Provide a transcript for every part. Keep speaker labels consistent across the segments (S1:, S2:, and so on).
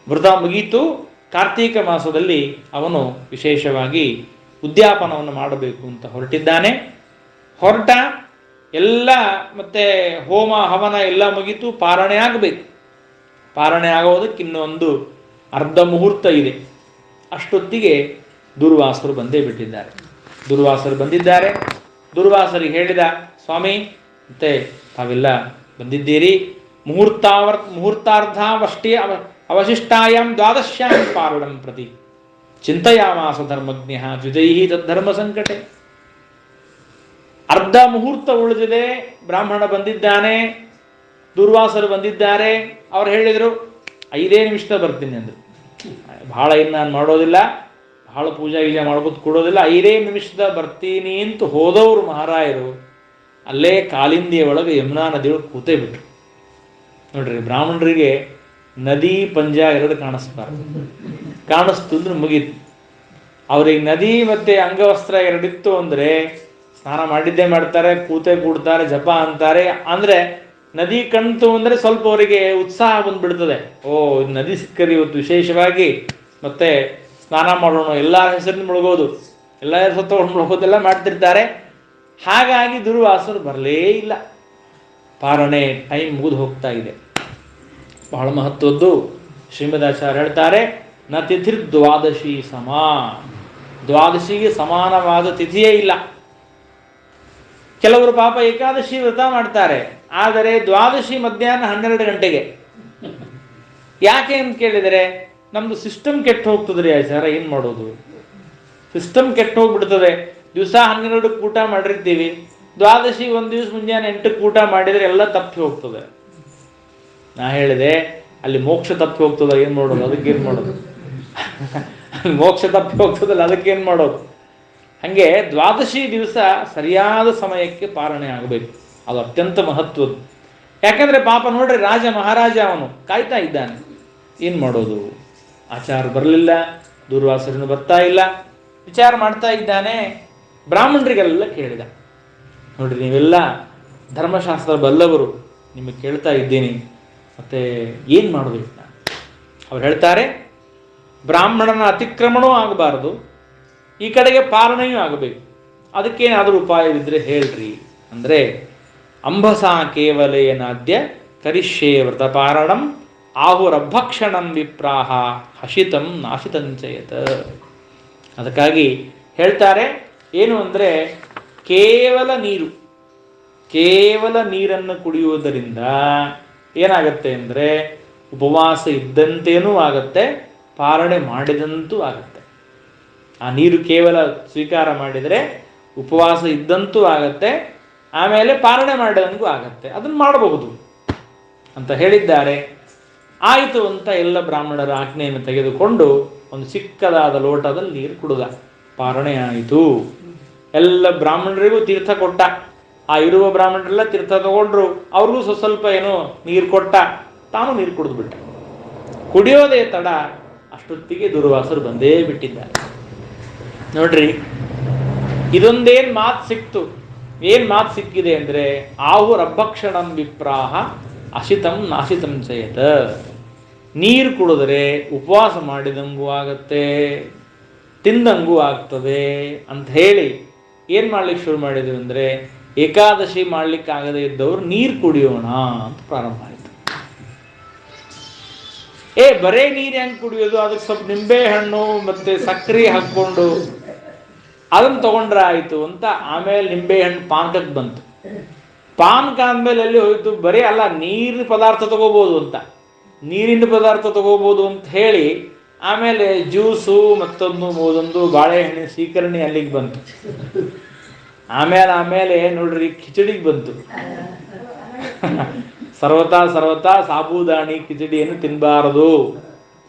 S1: ವ್ರತ ಮುಗೀತು. ಕಾರ್ತೀಕ ಮಾಸದಲ್ಲಿ ಅವನು ವಿಶೇಷವಾಗಿ ಉದ್ಯಾಪನವನ್ನು ಮಾಡಬೇಕು ಅಂತ ಹೊರಟಿದ್ದಾನೆ. ಹೊರಟ ಎಲ್ಲ ಮತ್ತೆ ಹೋಮ ಹವನ ಎಲ್ಲ ಮುಗೀತು, ಪಾರಣೆ ಆಗಬೇಕು. ಪಾರಣೆ ಆಗೋದಕ್ಕೆ ಇನ್ನೊಂದು ಅರ್ಧ ಮುಹೂರ್ತ ಇದೆ. ಅಷ್ಟೊತ್ತಿಗೆ ದುರ್ವಾಸರು ಬಂದೇ ಬಿಟ್ಟಿದ್ದಾರೆ. ದುರ್ವಾಸರು ಬಂದಿದ್ದಾರೆ. ದುರ್ವಾಸರಿಗೆ ಹೇಳಿದ, ಸ್ವಾಮಿ ಮತ್ತೆ ತಾವೆಲ್ಲ ಬಂದಿದ್ದೀರಿ, ಮುಹೂರ್ತಾರ್ಧಾವಷ್ಟೇ ಅವಶಿಷ್ಟಾಯಾಂ ದ್ವಾದಶ್ಯಾಂ ಪಾರಣಂ ಪ್ರತಿ ಚಿಂತಯಾಮಾಸ ಧರ್ಮಜ್ಞ ದ್ವಿಜೈ ತದ್ಧರ್ಮ ಸಂಕಟೆ. ಅರ್ಧ ಮುಹೂರ್ತ ಉಳಿದಿದೆ, ಬ್ರಾಹ್ಮಣ ಬಂದಿದ್ದಾನೆ, ದುರ್ವಾಸರು ಬಂದಿದ್ದಾರೆ. ಅವ್ರು ಹೇಳಿದರು 5 ನಿಮಿಷದ ಬರ್ತೀನಿ ಅಂದರು. ಬಹಳ ಇನ್ನು ನಾನು ಮಾಡೋದಿಲ್ಲ, ಬಹಳ ಪೂಜಾ ಗೀಜೆ ಮಾಡ್ಬೋದು ಕೊಡೋದಿಲ್ಲ, 5 ನಿಮಿಷದ ಬರ್ತೀನಿ ಅಂತ ಹೋದವರು ಮಹಾರಾಯರು ಅಲ್ಲೇ ಕಾಲಿಂದಿಯ ಒಳಗೆ ಯಮುನಾ ನದಿಯೊಳಗೆ ಕೂತೇ ಬಿಟ್ರು. ನೋಡ್ರಿ, ಬ್ರಾಹ್ಮಣರಿಗೆ ನದಿ ಪಂಜ ಎರಡು ಕಾಣಿಸ್ತು ಅಂದ್ರೆ ಮುಗೀತು. ಅವ್ರಿಗೆ ನದಿ ಮತ್ತೆ ಅಂಗವಸ್ತ್ರ ಎರಡಿತ್ತು ಅಂದ್ರೆ ಸ್ನಾನ ಮಾಡಿದ್ದೇ ಮಾಡ್ತಾರೆ, ಕೂತೆ ಕೂಡ್ತಾರೆ, ಜಪ ಅಂತಾರೆ. ಅಂದ್ರೆ ನದಿ ಕಣ್ತು ಅಂದ್ರೆ ಸ್ವಲ್ಪ ಅವರಿಗೆ ಉತ್ಸಾಹ ಬಂದ್ಬಿಡ್ತದೆ. ಓ, ನದಿ ಸಿಕ್ಕರಿ ಇವತ್ತು ವಿಶೇಷವಾಗಿ ಮತ್ತೆ ಸ್ನಾನ ಮಾಡೋಣ, ಎಲ್ಲರ ಹೆಸರಿನ ಮುಳುಗೋದು, ಎಲ್ಲ ಸತ್ತೊಂಡು ಮುಳುಗೋದೆಲ್ಲ ಮಾಡ್ತಿರ್ತಾರೆ. ಹಾಗಾಗಿ ದುರ್ವಾಸರು ಬರಲೇ ಇಲ್ಲ. ಪಾರಣೆ ಟೈಮ್ ಮುಗಿದು ಹೋಗ್ತಾ ಇದೆ. ಬಹಳ ಮಹತ್ವದ್ದು. ಶ್ರೀಮದಾಚಾರ್ಯ ಹೇಳ್ತಾರೆ, ನ ತಿಥಿರ್ ದ್ವಾದಶಿ ಸಮ. ದ್ವಾದಶಿಗೆ ಸಮಾನವಾದ ತಿಥಿಯೇ ಇಲ್ಲ. ಕೆಲವರು ಪಾಪ ಏಕಾದಶಿ ವ್ರತ ಮಾಡ್ತಾರೆ, ಆದರೆ ದ್ವಾದಶಿ ಮಧ್ಯಾಹ್ನ 12 ಗಂಟೆಗೆ. ಯಾಕೆ ಅಂತ ಕೇಳಿದರೆ, ನಮ್ದು ಸಿಸ್ಟಮ್ ಕೆಟ್ಟು ಹೋಗ್ತದ್ರಿ ಆಚಾರ, ಏನ್ ಮಾಡೋದು? ಸಿಸ್ಟಮ್ ಕೆಟ್ಟು ಹೋಗ್ಬಿಡ್ತದೆ. ದಿವಸ 12ಕ್ಕೆ ಊಟ ಮಾಡಿರ್ತೀವಿ, ದ್ವಾದಶಿ ಒಂದು ದಿವಸ ಮುಂಜಾನೆ 8ಕ್ಕೆ ಊಟ ಮಾಡಿದರೆ ಎಲ್ಲ ತಪ್ಪಿ ಹೋಗ್ತದೆ. ನಾ ಹೇಳಿದೆ, ಅಲ್ಲಿ ಮೋಕ್ಷ ತಪ್ಪಿ ಹೋಗ್ತದ, ಏನ್ ಮಾಡೋದು? ಅದಕ್ಕೇನ್ ಮಾಡೋದು? ಮೋಕ್ಷ ತಪ್ಪಿ ಹೋಗ್ತದಲ್ಲ, ಅದಕ್ಕೇನ್ ಮಾಡೋದು? ಹಂಗೆ ದ್ವಾದಶಿ ದಿವಸ ಸರಿಯಾದ ಸಮಯಕ್ಕೆ ಪಾರಣೆ ಆಗಬೇಕು. ಅದು ಅತ್ಯಂತ ಮಹತ್ವದ್ದು. ಯಾಕಂದ್ರೆ ಪಾಪ ನೋಡ್ರಿ, ರಾಜ ಮಹಾರಾಜ ಅವನು ಕಾಯ್ತಾ ಇದ್ದಾನೆ. ಏನ್ ಮಾಡೋದು? ಆಚಾರ ಬರಲಿಲ್ಲ, ದುರ್ವಾಸರನ್ನು ಬರ್ತಾ ಇಲ್ಲ, ವಿಚಾರ ಮಾಡ್ತಾ ಇದ್ದಾನೆ. ಬ್ರಾಹ್ಮಣರಿಗೆಲ್ಲ ಕೇಳಿದ, ನೋಡ್ರಿ ನೀವೆಲ್ಲ ಧರ್ಮಶಾಸ್ತ್ರ ಬಲ್ಲವರು, ನಿಮಗೆ ಕೇಳ್ತಾ ಇದ್ದೀನಿ, ಮತ್ತೆ ಏನು ಮಾಡಬೇಕು? ಅವ್ರು ಹೇಳ್ತಾರೆ, ಬ್ರಾಹ್ಮಣನ ಅತಿಕ್ರಮಣವೂ ಆಗಬಾರದು, ಈ ಕಡೆಗೆ ಪಾಲನೆಯೂ ಆಗಬೇಕು. ಅದಕ್ಕೇನಾದರೂ ಉಪಾಯವಿದ್ರೆ ಹೇಳ್ರಿ ಅಂದರೆ, ಅಂಬಸಾ ಕೇವಲೇನಾದ್ಯ ಕರಿಷ್ಯೇ ವ್ರತಪಾರಣಂ ಆಹುರಭಕ್ಷಣಂ ವಿಪ್ರಾಹ ಹಸಿತಂ ನಾಶಿತಂಚಯತ. ಅದಕ್ಕಾಗಿ ಹೇಳ್ತಾರೆ ಏನು ಅಂದರೆ, ಕೇವಲ ನೀರನ್ನು ಕುಡಿಯುವುದರಿಂದ ಏನಾಗತ್ತೆ ಅಂದರೆ, ಉಪವಾಸ ಇದ್ದಂತೇನೂ ಆಗತ್ತೆ, ಪಾರಣೆ ಮಾಡಿದಂತೂ ಆಗತ್ತೆ. ಆ ನೀರು ಕೇವಲ ಸ್ವೀಕಾರ ಮಾಡಿದರೆ ಉಪವಾಸ ಇದ್ದಂತೂ ಆಗತ್ತೆ, ಆಮೇಲೆ ಪಾರಣೆ ಮಾಡಿದಂಗೂ ಆಗತ್ತೆ. ಅದನ್ನು ಮಾಡಬಹುದು ಅಂತ ಹೇಳಿದ್ದಾರೆ. ಆಯಿತು ಅಂತ ಎಲ್ಲ ಬ್ರಾಹ್ಮಣರ ಆಜ್ಞೆಯನ್ನು ತೆಗೆದುಕೊಂಡು ಒಂದು ಚಿಕ್ಕದಾದ ಲೋಟದಲ್ಲಿ ನೀರು ಕುಡಿದ. ಪಾರಣೆ ಆಯಿತು. ಎಲ್ಲ ಬ್ರಾಹ್ಮಣರಿಗೂ ತೀರ್ಥ ಕೊಟ್ಟ. ಆ ಇರುವ ಬ್ರಾಹ್ಮಣರೆಲ್ಲ ತೀರ್ಥ ತಗೊಂಡ್ರು. ಅವ್ರಿಗೂ ಸ್ವಲ್ಪ ಏನೋ ನೀರು ಕೊಟ್ಟ, ತಾನು ನೀರು ಕುಡಿದು ಬಿಟ್ಟ. ಕುಡಿಯೋದೇ ತಡ, ಅಷ್ಟೊತ್ತಿಗೆ ದುರ್ವಾಸರು ಬಂದೇ ಬಿಟ್ಟಿದ್ದಾರೆ. ನೋಡ್ರಿ, ಇದೊಂದೇನ್ ಮಾತು ಸಿಕ್ತು. ಏನ್ ಮಾತು ಸಿಕ್ಕಿದೆ ಅಂದ್ರೆ, ಆಹುರಭಕ್ಷಣಂ ವಿಪ್ರಾಹ ಅಶಿತಂ ನಾಶಿತಂ ಚಯತ. ನೀರು ಕುಡಿದ್ರೆ ಉಪವಾಸ ಮಾಡಿದಂಗೂ ಆಗತ್ತೆ, ತಿಂದಂಗೂ ಆಗ್ತದೆ ಅಂತ ಹೇಳಿ ಏನ್ ಮಾಡ್ಲಿಕ್ಕೆ ಶುರು ಮಾಡಿದ್ವಿ ಅಂದ್ರೆ, ಏಕಾದಶಿ ಮಾಡ್ಲಿಕ್ಕೆ ಆಗದೆ ಇದ್ದವ್ರು ನೀರು ಕುಡಿಯೋಣ ಅಂತ ಪ್ರಾರಂಭ ಆಯಿತು. ಬರೇ ನೀರು ಹೆಂಗೆ ಕುಡಿಯೋದು? ಅದಕ್ಕೆ ಸ್ವಲ್ಪ ನಿಂಬೆ ಹಣ್ಣು ಮತ್ತೆ ಸಕ್ಕರೆ ಹಾಕ್ಕೊಂಡು ಅದನ್ನು ತಗೊಂಡ್ರೆ ಆಯಿತು ಅಂತ. ಆಮೇಲೆ ನಿಂಬೆ ಹಣ್ಣು ಪಾನಕಕ್ಕೆ ಬಂತು. ಪಾನಕ ಆದ್ಮೇಲೆ ಎಲ್ಲಿ ಹೋಯ್ತು? ಬರೀ ಅಲ್ಲ, ನೀರಿನ ಪದಾರ್ಥ ತಗೋಬೋದು ಅಂತ, ನೀರಿನ ಪದಾರ್ಥ ತಗೋಬೋದು ಅಂತ ಹೇಳಿ ಆಮೇಲೆ ಜ್ಯೂಸು ಮತ್ತೊಂದು ಬಾಳೆಹಣ್ಣಿನ ಸ್ವೀಕರಣೆ ಅಲ್ಲಿಗೆ ಬಂತು. ಆಮೇಲೆ ನೋಡ್ರಿ, ಕಿಚಡಿಗೆ ಬಂತು. ಸರ್ವತಾ ಸಾಬೂದಾಣಿ ಕಿಚಡಿಯನ್ನು ತಿನ್ನಬಾರದು.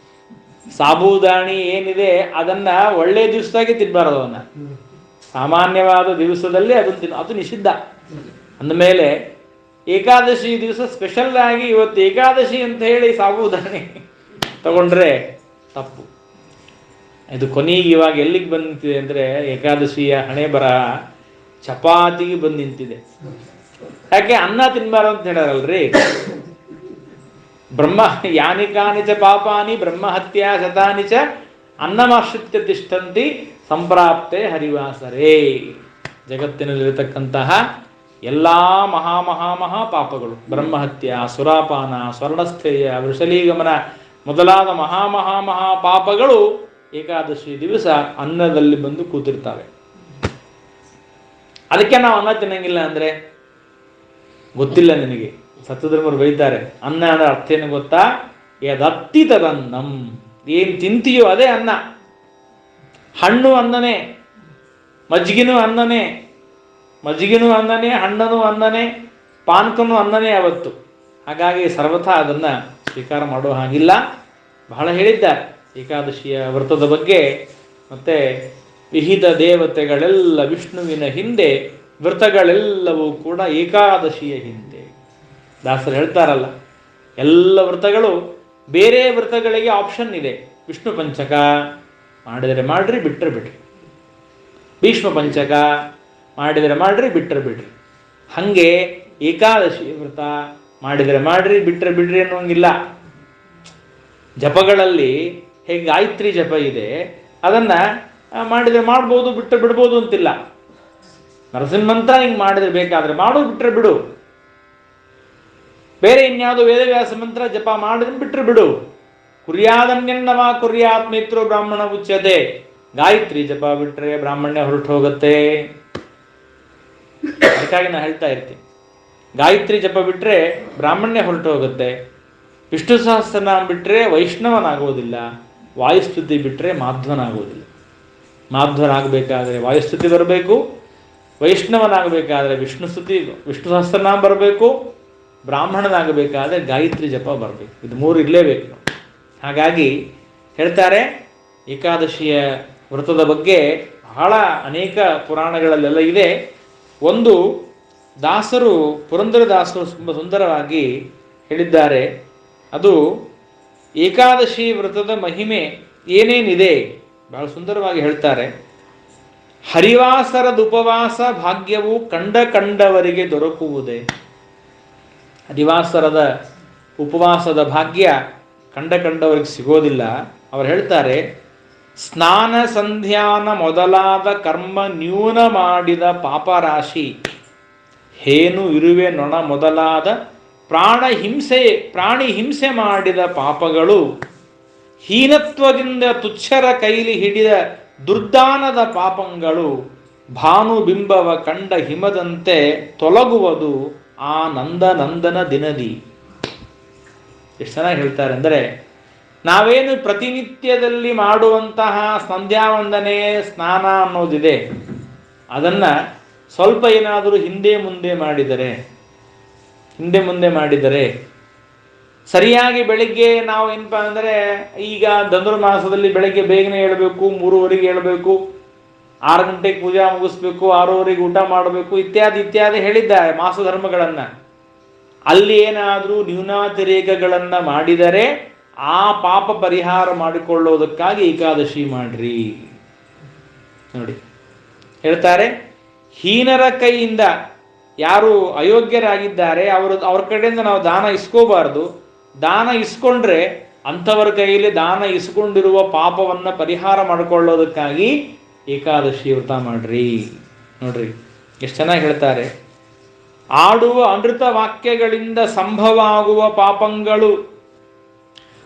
S1: ಸಾಬೂದಾಣಿ ಏನಿದೆ ಅದನ್ನ ಒಳ್ಳೆ ದಿವಸದಾಗೆ ತಿನ್ನಬಾರದು. ಅದನ್ನ ಸಾಮಾನ್ಯವಾದ ದಿವಸದಲ್ಲಿ ಅದು ನಿಷಿದ್ಧ. ಅಂದಮೇಲೆ ಏಕಾದಶಿ ದಿವಸ ಸ್ಪೆಷಲ್ ಆಗಿ ಇವತ್ತು ಏಕಾದಶಿ ಅಂತ ಹೇಳಿ ಸಾಬೂದಾಣಿ ತಗೊಂಡ್ರೆ ತಪ್ಪು. ಇದು ಕೊನೆಗೆ ಇವಾಗ ಎಲ್ಲಿಗೆ ಬಂದು ನಿಂತಿದೆ ಅಂದರೆ, ಏಕಾದಶಿಯ ಹಣೆ ಬರ ಚಪಾತಿಗೆ ಬಂದು ನಿಂತಿದೆ. ಯಾಕೆ? ಅನ್ನ ತಿನ್ಬಾರ್ದು ಅಂತ ಹೇಳಾರಲ್ರಿ. ಬ್ರಹ್ಮ ಯಾನಿ ಕಾನಿ ಚ ಪಾಪಾನಿ ಬ್ರಹ್ಮಹತ್ಯಾ ಶತಾನಿ ಚ ಅನ್ನಮಾಶ್ರಿತ್ಯ ತಿಷ್ಠಂತಿ ಸಂಪ್ರಾಪ್ತೆ ಹರಿವಾಸರೇ. ಜಗತ್ತಿನಲ್ಲಿರತಕ್ಕಂತಹ ಎಲ್ಲ ಮಹಾ ಪಾಪಗಳು, ಬ್ರಹ್ಮಹತ್ಯ, ಸುರಾಪಾನ, ಸ್ವರ್ಣಸ್ಥೇಯ, ವೃಷಲೀಗಮನ ಮೊದಲಾದ ಮಹಾ ಪಾಪಗಳು ಏಕಾದಶಿ ದಿವಸ ಅನ್ನದಲ್ಲಿ ಬಂದು ಕೂತಿರ್ತಾವೆ. ಅದಕ್ಕೆ ನಾವು ಅನ್ನ ತಿನ್ನಂಗಿಲ್ಲ ಅಂದ್ರೆ ಗೊತ್ತಿಲ್ಲ ನಿನಗೆ. ಸತ್ಯಧರ್ಮರು ಬೈತಾರೆ, ಅನ್ನ ಅಂದ್ರೆ ಅರ್ಥ ಏನು ಗೊತ್ತಾ? ಯದತ್ತಿ ತದನ್ನಂ, ಏನ್ ತಿಂತೀಯೋ ಅದೇ ಅನ್ನ. ಹಣ್ಣು ಅನ್ನನೇ, ಮಜ್ಜಿಗೆನೂ ಅನ್ನನೇ, ಹಣ್ಣನು ಅನ್ನನೇ, ಪಾನಕನು ಅನ್ನನೇ ಅವತ್ತು. ಹಾಗಾಗಿ ಸರ್ವಥಾ ಅದನ್ನ ಸ್ವೀಕಾರ ಮಾಡೋ ಹಾಗಿಲ್ಲ. ಬಹಳ ಹೇಳಿದ್ದಾರೆ ಏಕಾದಶಿಯ ವ್ರತದ ಬಗ್ಗೆ. ಮತ್ತೆ ವಿಹಿತ ದೇವತೆಗಳೆಲ್ಲ ವಿಷ್ಣುವಿನ ಹಿಂದೆ, ವ್ರತಗಳೆಲ್ಲವೂ ಕೂಡ ಏಕಾದಶಿಯ ಹಿಂದೆ. ದಾಸರು ಹೇಳ್ತಾರಲ್ಲ, ಎಲ್ಲ ವ್ರತಗಳು, ಬೇರೆ ವ್ರತಗಳಿಗೆ ಆಪ್ಷನ್ ಇದೆ. ವಿಷ್ಣು ಪಂಚಕ ಮಾಡಿದರೆ ಮಾಡ್ರಿ, ಬಿಟ್ಟರೆ ಬಿಡ್ರಿ. ಭೀಷ್ಮ ಪಂಚಕ ಮಾಡಿದರೆ ಮಾಡ್ರಿ, ಬಿಟ್ಟರೆ ಬಿಡ್ರಿ. ಹಾಗೆ ಏಕಾದಶಿ ವ್ರತ ಮಾಡಿದರೆ ಮಾಡ್ರಿ, ಬಿಟ್ಟರೆ ಬಿಡ್ರಿ ಅನ್ನೋಂಗಿಲ್ಲ. ಜಪಗಳಲ್ಲಿ ಹೇಗೆ ಗಾಯತ್ರಿ ಜಪ ಇದೆ, ಅದನ್ನ ಮಾಡಿದರೆ ಮಾಡ್ಬೋದು, ಬಿಟ್ಟರೆ ಬಿಡ್ಬೋದು ಅಂತಿಲ್ಲ. ನರಸಿಂಹ ಮಂತ್ರ ಹಿಂಗೆ ಮಾಡಿದ್ರೆ ಬೇಕಾದ್ರೆ ಮಾಡು, ಬಿಟ್ಟರೆ ಬಿಡು. ಬೇರೆ ಇನ್ಯಾವುದೋ ವೇದವ್ಯಾಸ ಮಂತ್ರ ಜಪ ಮಾಡಿದ್ರೆ ಬಿಟ್ಟರೆ ಬಿಡು. ಕುರ್ಯಾದನ್ಯನ್ನವ ಕುರ್ಯಾತ್ ಮಿತ್ರೋ ಬ್ರಾಹ್ಮಣ ಉಚ್ಯತೆ. ಗಾಯತ್ರಿ ಜಪ ಬಿಟ್ರೆ ಬ್ರಾಹ್ಮಣ್ಯ ಹೊರಟು ಹೋಗುತ್ತೆ. ಅದಕ್ಕಾಗಿ ನಾನು ಹೇಳ್ತಾ ಇರ್ತೀನಿ, ಗಾಯತ್ರಿ ಜಪ ಬಿಟ್ರೆ ಬ್ರಾಹ್ಮಣ್ಯ ಹೊರಟು ಹೋಗುತ್ತೆ. ವಿಷ್ಣು ಸಹಸ್ರನಾಮ ಬಿಟ್ರೆ ವೈಷ್ಣವನಾಗೋದಿಲ್ಲ. ವಾಯುಸ್ತುತಿ ಬಿಟ್ರೆ ಮಾಧ್ವನಾಗೋದಿಲ್ಲ. ಮಾಧ್ವನಾಗಬೇಕಾದ್ರೆ ವಾಯುಸ್ತುತಿ ಬರಬೇಕು, ವೈಷ್ಣವನಾಗಬೇಕಾದ್ರೆ ವಿಷ್ಣು ಸಹಸ್ರನಾಮ ಬರಬೇಕು, ಬ್ರಾಹ್ಮಣನಾಗಬೇಕಾದ್ರೆ ಗಾಯತ್ರಿ ಜಪ ಬರಬೇಕು. ಇದು ಮೂರು ಇರಲೇಬೇಕು. ಹಾಗಾಗಿ ಹೇಳ್ತಾರೆ, ಏಕಾದಶಿಯ ವ್ರತದ ಬಗ್ಗೆ ಬಹಳ ಅನೇಕ ಪುರಾಣಗಳಲ್ಲೆಲ್ಲ ಇದೆ. ಒಂದು ದಾಸರು, ಪುರಂದರದಾಸರು ತುಂಬ ಸುಂದರವಾಗಿ ಹೇಳಿದ್ದಾರೆ. ಅದು ಏಕಾದಶಿ ವ್ರತದ ಮಹಿಮೆ ಏನೇನಿದೆ ಬಹಳ ಸುಂದರವಾಗಿ ಹೇಳ್ತಾರೆ. ಹರಿವಾಸರದ ಉಪವಾಸ ಭಾಗ್ಯವು ಕಂಡವರಿಗೆ ದೊರಕುವುದೇ. ಹರಿವಾಸರದ ಉಪವಾಸದ ಭಾಗ್ಯ ಕಂಡವರಿಗೆ ಸಿಗೋದಿಲ್ಲ. ಅವರು ಹೇಳ್ತಾರೆ, ಸ್ನಾನ ಸಂಧ್ಯಾನ ಮೊದಲಾದ ಕರ್ಮ ನ್ಯೂನ ಮಾಡಿದ ಪಾಪರಾಶಿ, ಹೇನು ಇರುವೆ ನೊಣ ಮೊದಲಾದ ಪ್ರಾಣಿ ಹಿಂಸೆ ಮಾಡಿದ ಪಾಪಗಳು, ಹೀನತ್ವದಿಂದ ತುಚ್ಛರ ಕೈಲಿ ಹಿಡಿದ ದುರ್ದಾನದ ಪಾಪಗಳು, ಭಾನುಬಿಂಬವ ಕಂಡ ಹಿಮದಂತೆ ತೊಲಗುವುದು ಆ ನಂದನಂದನ ದಿನದಿ. ಎಷ್ಟು ಚೆನ್ನಾಗಿ ಹೇಳ್ತಾರೆ ಅಂದರೆ, ನಾವೇನು ಪ್ರತಿನಿತ್ಯದಲ್ಲಿ ಮಾಡುವಂತಹ ಸಂಧ್ಯಾ ವಂದನೆ, ಸ್ನಾನ ಅನ್ನೋದಿದೆ, ಅದನ್ನ ಸ್ವಲ್ಪ ಏನಾದರೂ ಹಿಂದೆ ಮುಂದೆ ಮಾಡಿದರೆ ಸರಿಯಾಗಿ ಬೆಳಿಗ್ಗೆ ನಾವು ಏನಪ್ಪ ಅಂದರೆ, ಈಗ ಧನುರ್ಮಾಸದಲ್ಲಿ ಬೆಳಗ್ಗೆ ಬೇಗನೆ ಏಳಬೇಕು, 3:30 ಏಳಬೇಕು, 6 ಗಂಟೆಗೆ ಪೂಜಾ ಮುಗಿಸ್ಬೇಕು, 6:30 ಊಟ ಮಾಡಬೇಕು, ಇತ್ಯಾದಿ ಹೇಳಿದ್ದಾರೆ ಮಾಸಧರ್ಮಗಳನ್ನು. ಅಲ್ಲಿ ಏನಾದರೂ ನ್ಯೂನಾತಿರೇಕಗಳನ್ನು ಮಾಡಿದರೆ ಆ ಪಾಪ ಪರಿಹಾರ ಮಾಡಿಕೊಳ್ಳೋದಕ್ಕಾಗಿ ಏಕಾದಶಿ ಮಾಡ್ರಿ. ನೋಡಿ ಹೇಳ್ತಾರೆ, ಹೀನರ ಕೈಯಿಂದ ಯಾರು ಅಯೋಗ್ಯರಾಗಿದ್ದಾರೆ ಅವ್ರ ಕಡೆಯಿಂದ ನಾವು ದಾನ ಇಸ್ಕೋಬಾರ್ದು. ದಾನ ಇಸ್ಕೊಂಡ್ರೆ ಅಂಥವರ ಕೈಯಲ್ಲಿ ದಾನ ಇಸ್ಕೊಂಡಿರುವ ಪಾಪವನ್ನು ಪರಿಹಾರ ಮಾಡಿಕೊಳ್ಳೋದಕ್ಕಾಗಿ ಏಕಾದಶಿ ವ್ರತ ಮಾಡ್ರಿ. ನೋಡ್ರಿ ಎಷ್ಟು ಚೆನ್ನಾಗಿ ಹೇಳ್ತಾರೆ. ಆಡುವ ಅನೃತ ವಾಕ್ಯಗಳಿಂದ ಸಂಭವ ಆಗುವ ಪಾಪಗಳು,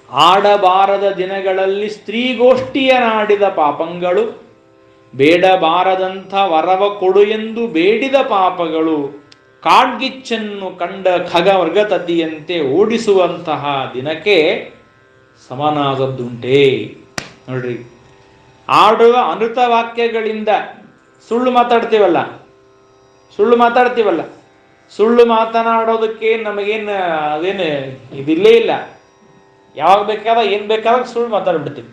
S1: ಆಡಬಾರದ ದಿನಗಳಲ್ಲಿ ಸ್ತ್ರೀಗೋಷ್ಠಿಯನಾಡಿದ ಪಾಪಗಳು, ಬೇಡಬಾರದಂಥ ವರವ ಕೊಡು ಎಂದು ಬೇಡಿದ ಪಾಪಗಳು, ಕಾಡ್ಗಿಚ್ಚನ್ನು ಕಂಡ ಖಗವರ್ಗತತಿಯಂತೆ ಓಡಿಸುವಂತಹ ದಿನಕ್ಕೆ ಸಮನಾದದ್ದುಂಟೇ. ನೋಡ್ರಿ, ಆಡುವ ಅನೃತ ವಾಕ್ಯಗಳಿಂದ ಸುಳ್ಳು ಮಾತಾಡ್ತೀವಲ್ಲ, ಸುಳ್ಳು ಮಾತನಾಡೋದಕ್ಕೆ ನಮಗೇನು ಅದೇನು ಇದಿಲ್ಲೇ ಇಲ್ಲ. ಯಾವಾಗ ಏನು ಬೇಕಾದಾಗ ಸುಳ್ಳು ಮಾತಾಡ್ಬಿಡ್ತೀವಿ.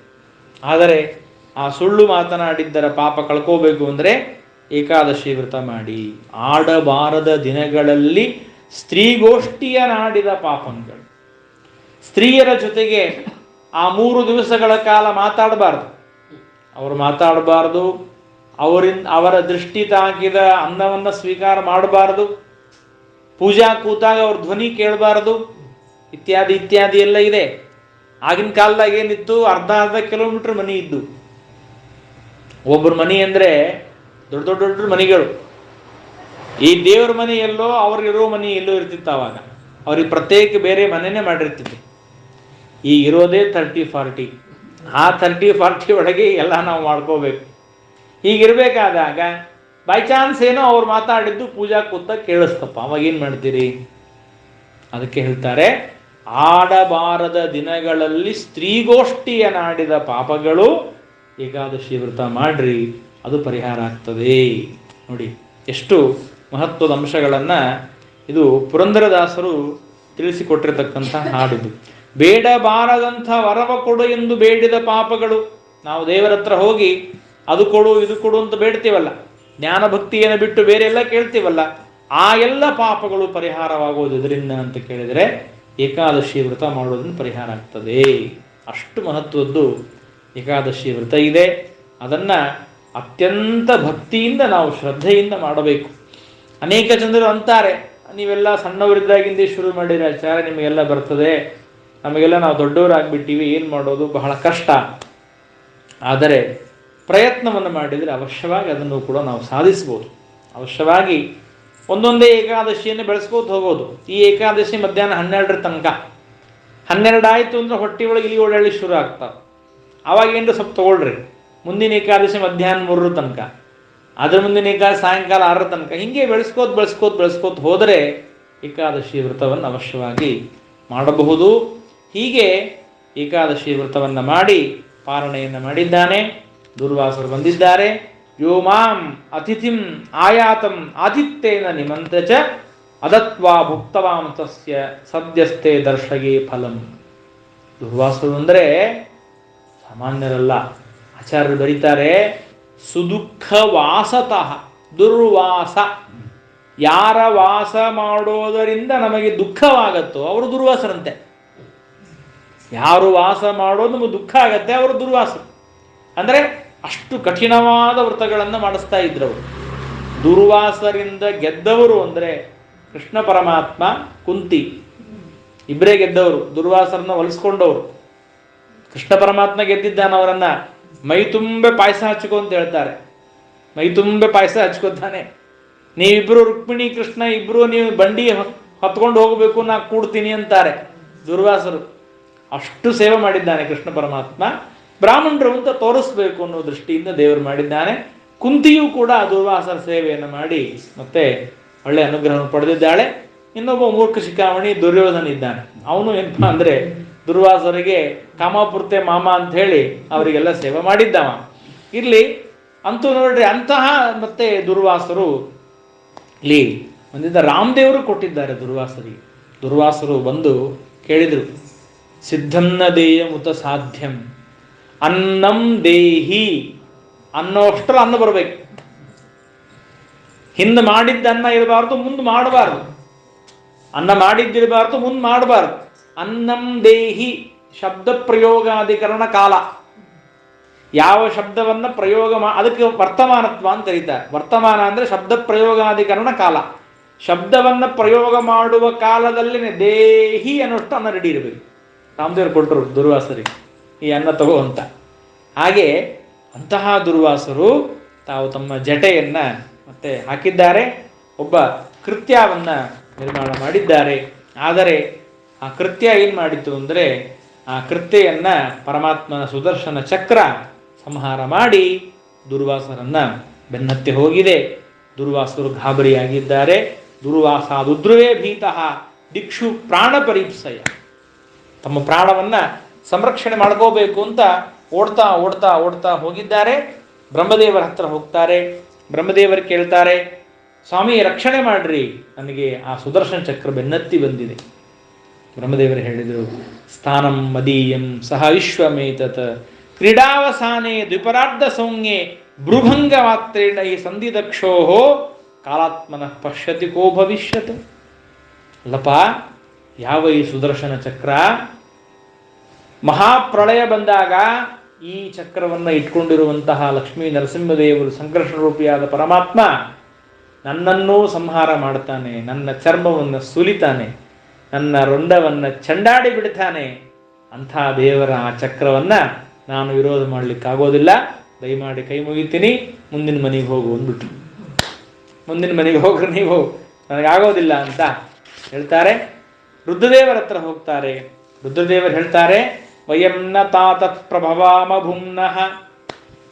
S1: ಆದರೆ ಆ ಸುಳ್ಳು ಮಾತನಾಡಿದ್ದರ ಪಾಪ ಕಳ್ಕೋಬೇಕು ಅಂದರೆ ಏಕಾದಶಿ ವ್ರತ ಮಾಡಿ. ಆಡಬಾರದ ದಿನಗಳಲ್ಲಿ ಸ್ತ್ರೀಗೋಷ್ಠಿಯನಾಡಿದ ಪಾಪಗಳು, ಸ್ತ್ರೀಯರ ಜೊತೆಗೆ ಆ 3 ದಿವಸಗಳ ಕಾಲ ಮಾತಾಡಬಾರ್ದು. ಅವರು ಮಾತಾಡಬಾರ್ದು, ಅವರ ದೃಷ್ಟಿ ತಾಕಿದ ಅನ್ನವನ್ನು ಸ್ವೀಕಾರ ಮಾಡಬಾರ್ದು, ಪೂಜಾ ಕೂತಾಗ ಅವ್ರ ಧ್ವನಿ ಕೇಳಬಾರ್ದು, ಇತ್ಯಾದಿ ಇತ್ಯಾದಿ ಎಲ್ಲ ಇದೆ. ಆಗಿನ ಕಾಲದಾಗ ಏನಿತ್ತು, ಅರ್ಧ ಅರ್ಧ ಕಿಲೋಮೀಟರ್ ಮನೆ ಇದ್ದು. ಒಬ್ಬರ ಮನೆ ಅಂದರೆ ದೊಡ್ಡ ದೊಡ್ಡ ದೊಡ್ಡ ಮನೆಗಳು. ಈ ದೇವ್ರ ಮನೆ ಎಲ್ಲೋ, ಅವ್ರಿಗಿರೋ ಮನೆ ಎಲ್ಲೋ ಇರ್ತಿತ್ತು. ಆವಾಗ ಅವ್ರಿಗೆ ಪ್ರತ್ಯೇಕ ಬೇರೆ ಮನೆಯೇ ಮಾಡಿರ್ತಿತ್ತು. ಈಗ ಇರೋದೇ 30-40. ಆ 30-40 ಒಳಗೆ ಎಲ್ಲ ನಾವು ಮಾಡ್ಕೋಬೇಕು. ಹೀಗಿರ್ಬೇಕಾದಾಗ ಬೈ ಚಾನ್ಸ್ ಏನೋ ಅವ್ರು ಮಾತಾಡಿದ್ದು ಪೂಜಾ ಕೂತ ಕೇಳಿಸ್ತಪ್ಪ, ಅವಾಗ ಏನು ಮಾಡ್ತೀರಿ? ಅದಕ್ಕೆ ಹೇಳ್ತಾರೆ, ಆಡಬಾರದ ದಿನಗಳಲ್ಲಿ ಸ್ತ್ರೀಗೋಷ್ಠಿಯ ನಾಡಿದ ಪಾಪಗಳು ಏಕಾದಶಿ ವ್ರತ ಮಾಡ್ರಿ, ಅದು ಪರಿಹಾರ ಆಗ್ತದೆ. ನೋಡಿ ಎಷ್ಟು ಮಹತ್ವದ ಅಂಶಗಳನ್ನು ಇದು ಪುರಂದರದಾಸರು ತಿಳಿಸಿಕೊಟ್ಟಿರತಕ್ಕಂಥ ಹಾಡಿದು. ಬೇಡಬಾರದಂಥ ವರವ ಕೊಡು ಎಂದು ಬೇಡಿದ ಪಾಪಗಳು. ನಾವು ದೇವರ ಹತ್ರ ಹೋಗಿ ಅದು ಕೊಡು ಇದು ಕೊಡು ಅಂತ ಬೇಡ್ತೀವಲ್ಲ, ಜ್ಞಾನ ಭಕ್ತಿಯನ್ನು ಬಿಟ್ಟು ಬೇರೆ ಎಲ್ಲ ಕೇಳ್ತೀವಲ್ಲ, ಆ ಎಲ್ಲ ಪಾಪಗಳು ಪರಿಹಾರವಾಗೋದು ಇದರಿಂದ ಅಂತ ಕೇಳಿದರೆ ಏಕಾದಶಿ ವ್ರತ ಮಾಡೋದನ್ನು ಪರಿಹಾರ ಆಗ್ತದೆ. ಅಷ್ಟು ಮಹತ್ವದ್ದು ಏಕಾದಶಿ ವ್ರತ ಇದೆ. ಅದನ್ನು ಅತ್ಯಂತ ಭಕ್ತಿಯಿಂದ ನಾವು ಶ್ರದ್ಧೆಯಿಂದ ಮಾಡಬೇಕು. ಅನೇಕ ಜನರು ಅಂತಾರೆ, ನೀವೆಲ್ಲ ಸಣ್ಣವರಿದ್ದಾಗಿಂದೇ ಶುರು ಮಾಡಿದ್ರೆ ಆಚಾರ್ಯ ನಿಮಗೆಲ್ಲ ಬರ್ತದೆ, ನಮಗೆಲ್ಲ ನಾವು ದೊಡ್ಡವರಾಗ್ಬಿಟ್ಟಿವಿ, ಏನು ಮಾಡೋದು, ಬಹಳ ಕಷ್ಟ. ಆದರೆ ಪ್ರಯತ್ನವನ್ನು ಮಾಡಿದರೆ ಅವಶ್ಯವಾಗಿ ಅದನ್ನು ಕೂಡ ನಾವು ಸಾಧಿಸ್ಬೋದು. ಅವಶ್ಯವಾಗಿ ಒಂದೊಂದೇ ಏಕಾದಶಿಯನ್ನು ಬೆಳೆಸ್ಕೋತ ಹೋಗೋದು. ಈ ಏಕಾದಶಿ ಮಧ್ಯಾಹ್ನ 12 ತನಕ. 12 ಆಯಿತು ಅಂದರೆ ಹೊಟ್ಟೆ ಒಳಗೆ ಇಲ್ಲಿ ಓಡಾಡಿ ಶುರು ಆಗ್ತಾವೆ. ಅವಾಗೇನು ಸ್ವಲ್ಪ ತೊಗೊಳ್ರಿ. ಮುಂದಿನ ಏಕಾದಶಿ ಮಧ್ಯಾಹ್ನ 3 ತನಕ, ಅದ್ರ ಮುಂದಿನ ಏಕಾದಶಿ ಸಾಯಂಕಾಲ 6 ತನಕ. ಹೀಗೆ ಬೆಳೆಸ್ಕೋತ ಹೋದರೆ ಏಕಾದಶಿ ವ್ರತವನ್ನು ಅವಶ್ಯವಾಗಿ ಮಾಡಬಹುದು. ಹೀಗೆ ಏಕಾದಶಿ ವ್ರತವನ್ನು ಮಾಡಿ ಪಾಲನೆಯನ್ನು ಮಾಡಿದ್ದಾನೆ. ದುರ್ವಾಸರು ಬಂದಿದ್ದಾರೆ. ಯೋ ಮಾಂ ಅತಿಥಿಂ ಆಯಾತಂ ಆತಿಥ್ಯೇನ ನಿಮಂತ್ರ ಚ ಅದತ್ವಾ ಭುಕ್ತವಾಂ ತಸ್ಯ ಸದ್ಯಸ್ಥೆ ದರ್ಶಗೆ ಫಲಂ. ದುರ್ವಾಸರು ಅಂದರೆ ಸಾಮಾನ್ಯರಲ್ಲ. ಆಚಾರ್ಯರು ಬರೀತಾರೆ, ಸುದುಃಖ ವಾಸತಃ ದುರ್ವಾಸ. ಯಾರ ವಾಸ ಮಾಡೋದರಿಂದ ನಮಗೆ ದುಃಖವಾಗತ್ತೋ ಅವರು ದುರ್ವಾಸರಂತೆ. ಯಾರು ವಾಸ ಮಾಡೋದು ನಮಗೆ ದುಃಖ ಆಗತ್ತೆ ಅವರು ದುರ್ವಾಸರು. ಅಂದರೆ ಅಷ್ಟು ಕಠಿಣವಾದ ವ್ರತಗಳನ್ನು ಮಾಡಿಸ್ತಾ ಇದ್ರು ಅವರು. ದುರ್ವಾಸರಿಂದ ಗೆದ್ದವರು ಅಂದರೆ ಕೃಷ್ಣ ಪರಮಾತ್ಮ, ಕುಂತಿ ಇಬ್ಬರೇ ಗೆದ್ದವರು. ದುರ್ವಾಸರನ್ನ ಒಲಿಸ್ಕೊಂಡವರು. ಕೃಷ್ಣ ಪರಮಾತ್ಮ ಗೆದ್ದಿದ್ದಾನೆ ಅವರನ್ನ. ಮೈ ತುಂಬೆ ಪಾಯಸ ಹಚ್ಕೊ ಅಂತ ಹೇಳ್ತಾರೆ. ಮೈ ತುಂಬೆ ಪಾಯಸ ಹಚ್ಕೋತಾನೆ. ನೀವಿಬ್ಬರು ರುಕ್ಮಿಣಿ ಕೃಷ್ಣ ಇಬ್ಬರು ನೀವು ಬಂಡಿ ಹೊತ್ಕೊಂಡು ಹೋಗಬೇಕು, ನಾ ಕೂಡ್ತೀನಿ ಅಂತಾರೆ ದುರ್ವಾಸರು. ಅಷ್ಟು ಸೇವೆ ಮಾಡಿದ್ದಾನೆ ಕೃಷ್ಣ ಪರಮಾತ್ಮ. ಬ್ರಾಹ್ಮಣರು ಅಂತ ತೋರಿಸ್ಬೇಕು ಅನ್ನೋ ದೃಷ್ಟಿಯಿಂದ ದೇವರು ಮಾಡಿದ್ದಾನೆ. ಕುಂತಿಯೂ ಕೂಡ ದುರ್ವಾಸರ ಸೇವೆಯನ್ನು ಮಾಡಿ ಮತ್ತೆ ಒಳ್ಳೆ ಅನುಗ್ರಹವನ್ನು ಪಡೆದಿದ್ದಾಳೆ. ಇನ್ನೊಬ್ಬ ಮೂರ್ಖ ಶಿಖಾಮಣಿ ದುರ್ಯೋಧನ ಇದ್ದಾನೆ. ಅವನು ಏನಪ್ಪಾ ಅಂದರೆ ದುರ್ವಾಸರಿಗೆ ಕಾಮಪುರ್ತೆ ಮಾಮ ಅಂತ ಹೇಳಿ ಅವರಿಗೆಲ್ಲ ಸೇವೆ ಮಾಡಿದ್ದವ. ಇರಲಿ ಅಂತೂ ನೋಡ್ರಿ, ಅಂತಹ ಮತ್ತೆ ದುರ್ವಾಸರು ಇಲ್ಲಿ ಒಂದಿದ್ದ ರಾಮದೇವರು ಕೊಟ್ಟಿದ್ದಾರೆ ದುರ್ವಾಸರಿಗೆ. ದುರ್ವಾಸರು ಬಂದು ಕೇಳಿದರು, ಸಿದ್ಧನ್ನ ದೇಯ ಮುತ ಸಾಧ್ಯಂ ಅನ್ನಂ ದೇಹಿ ಅನ್ನೋಷ್ಟರ ಅನ್ನ ಬರಬೇಕು. ಹಿಂದೆ ಮಾಡಿದ್ದ ಅನ್ನ ಇರಬಾರ್ದು, ಮುಂದೆ ಮಾಡಬಾರ್ದು. ಅನ್ನ ಮಾಡಿದ್ದಿರಬಾರ್ದು, ಮುಂದೆ ಮಾಡಬಾರ್ದು. ಅನ್ನಂ ದೇಹಿ ಶಬ್ದ ಪ್ರಯೋಗಾಧಿಕರಣ ಕಾಲ. ಯಾವ ಶಬ್ದವನ್ನ ಪ್ರಯೋಗ ಅದಕ್ಕೆ ವರ್ತಮಾನತ್ವ ಅಂತ ಕರೀತಾರೆ. ವರ್ತಮಾನ ಅಂದರೆ ಶಬ್ದ ಪ್ರಯೋಗಾಧಿಕರಣ ಕಾಲ. ಶಬ್ದವನ್ನ ಪ್ರಯೋಗ ಮಾಡುವ ಕಾಲದಲ್ಲಿ ದೇಹಿ ಅನ್ನೋಷ್ಟು ಅನ್ನ ರೆಡಿ ಇರಬೇಕು. ರಾಮದೇವರು ಕೊಟ್ಟರು ದುರ್ವಾಸರಿಗೆ ಈ ಅನ್ನ ತಗೋ ಅಂತ. ಹಾಗೆ ಅಂತಹ ದುರ್ವಾಸರು ತಾವು ತಮ್ಮ ಜಟೆಯನ್ನ ಮತ್ತೆ ಹಾಕಿದ್ದಾರೆ. ಒಬ್ಬ ಕೃತ್ಯವನ್ನ ನಿರ್ಮಾಣ ಮಾಡಿದ್ದಾರೆ. ಆದರೆ ಆ ಕೃತ್ಯ ಏನು ಮಾಡಿತು ಅಂದರೆ, ಆ ಕೃತ್ಯೆಯನ್ನ ಪರಮಾತ್ಮನ ಸುದರ್ಶನ ಚಕ್ರ ಸಂಹಾರ ಮಾಡಿ ದುರ್ವಾಸರನ್ನ ಬೆನ್ನತ್ತಿ ಹೋಗಿದೆ. ದುರ್ವಾಸರು ಗಾಬರಿಯಾಗಿದ್ದಾರೆ. ದುರ್ವಾಸಾದುದ್ರುವೇ ಭೀತಃ ದಿಕ್ಷು ಪ್ರಾಣ ಪರೀಪ್ಸಯ. ತಮ್ಮ ಪ್ರಾಣವನ್ನ ಸಂರಕ್ಷಣೆ ಮಾಡ್ಕೋಬೇಕು ಅಂತ ಓಡ್ತಾ ಓಡ್ತಾ ಓಡ್ತಾ ಹೋಗಿದ್ದಾರೆ. ಬ್ರಹ್ಮದೇವರ ಹತ್ರ ಹೋಗ್ತಾರೆ. ಬ್ರಹ್ಮದೇವರು ಕೇಳ್ತಾರೆ, ಸ್ವಾಮಿ ರಕ್ಷಣೆ ಮಾಡ್ರಿ, ನನಗೆ ಆ ಸುದರ್ಶನ ಚಕ್ರ ಬೆನ್ನತ್ತಿ ಬಂದಿದೆ. ಬ್ರಹ್ಮದೇವರು ಹೇಳಿದರು, ಸ್ಥಾನಂ ಮದೀಯಂ ಸಹ ವಿಶ್ವಮೇತತ್ ಕ್ರೀಡಾವಸಾನೆ ದ್ವಿಪರಾರ್ಧ ಸೌಮ್ಯೆ ಭೃಭಂಗ ಮಾತ್ರೇಣ ಈ ಸಂಧಿದಕ್ಷೋಹೋ ಕಾಲಾತ್ಮನಃ ಪಶ್ಯತಿ ಕೋ ಭವಿಷ್ಯತ್. ಅಲ್ಲಪ್ಪ, ಯಾವ ಈ ಸುದರ್ಶನ ಚಕ್ರ ಮಹಾಪ್ರಳಯ ಬಂದಾಗ ಈ ಚಕ್ರವನ್ನು ಇಟ್ಕೊಂಡಿರುವಂತಹ ಲಕ್ಷ್ಮೀ ನರಸಿಂಹದೇವರು ಸಂಕರ್ಷಣ ರೂಪಿಯಾದ ಪರಮಾತ್ಮ ನನ್ನನ್ನೂ ಸಂಹಾರ ಮಾಡ್ತಾನೆ, ನನ್ನ ಚರ್ಮವನ್ನು ಸುಲಿತಾನೆ, ನನ್ನ ರುಂಡವನ್ನು ಚಂಡಾಡಿ ಬಿಡ್ತಾನೆ. ಅಂಥ ದೇವರ ಆ ಚಕ್ರವನ್ನು ನಾನು ವಿರೋಧ ಮಾಡಲಿಕ್ಕಾಗೋದಿಲ್ಲ, ದಯಮಾಡಿ ಕೈ ಮುಗಿತೀನಿ, ಮುಂದಿನ ಮನೆಗೆ ಹೋಗು ಅಂದ್ಬಿಟ್ರು. ಮುಂದಿನ ಮನೆಗೆ ಹೋಗ್ರಿ ನೀವು, ನನಗಾಗೋದಿಲ್ಲ ಅಂತ ಹೇಳ್ತಾರೆ. ರುದ್ರದೇವರ ಹತ್ರ ಹೋಗ್ತಾರೆ. ರುದ್ರದೇವರು ಹೇಳ್ತಾರೆ, ವಯಂ ನ ತಾತ ಪ್ರಭವಾಮ ಭುಮ್ನಃ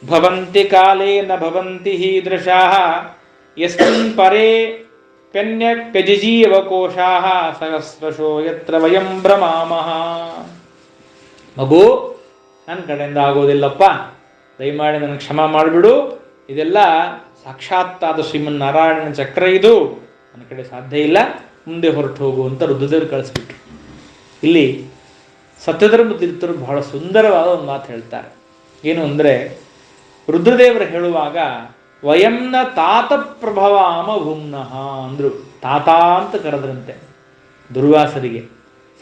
S1: ಭವಂತಿ ಕಾಲೇ ನ ಭವಂತಿ ಹೀದೃಶಾಃ ಯಸ್ಮಿನ್ ಪರೇ ಪ್ಯಜಿಜೀವಕೋಶಾಃ ಸಹಸ್ರಶೋ ಯತ್ರ ವಯಂ ಭ್ರಮಾಮಃ. ಮಗು, ನನ್ನ ಕಡೆಯಿಂದ ಆಗೋದಿಲ್ಲಪ್ಪ, ದಯಮಾಡಿ ನನಗೆ ಕ್ಷಮ ಮಾಡಿಬಿಡು. ಇದೆಲ್ಲ ಸಾಕ್ಷಾತ್ತಾದ ಶ್ರೀಮನ್ನಾರಾಯಣನ ಚಕ್ರ, ಇದು ನನ್ನ ಕಡೆ ಸಾಧ್ಯ ಇಲ್ಲ, ಮುಂದೆ ಹೊರಟು ಹೋಗು ಅಂತ ರುದ್ರದೇವರು ಕಳಿಸ್ಬಿಟ್ರು. ಇಲ್ಲಿ ಸತ್ಯಧರ್ಮ ತೀರ್ಥರು ಬಹಳ ಸುಂದರವಾದ ಒಂದು ಮಾತು ಹೇಳ್ತಾರೆ. ಏನು ಅಂದರೆ, ರುದ್ರದೇವರು ಹೇಳುವಾಗ ವಯಂನ ತಾತ ಪ್ರಭವಾಮ ಭುಮ್ನಃ ಅಂದರು. ತಾತ ಅಂತ ಕರೆದ್ರಂತೆ ದುರ್ವಾಸರಿಗೆ.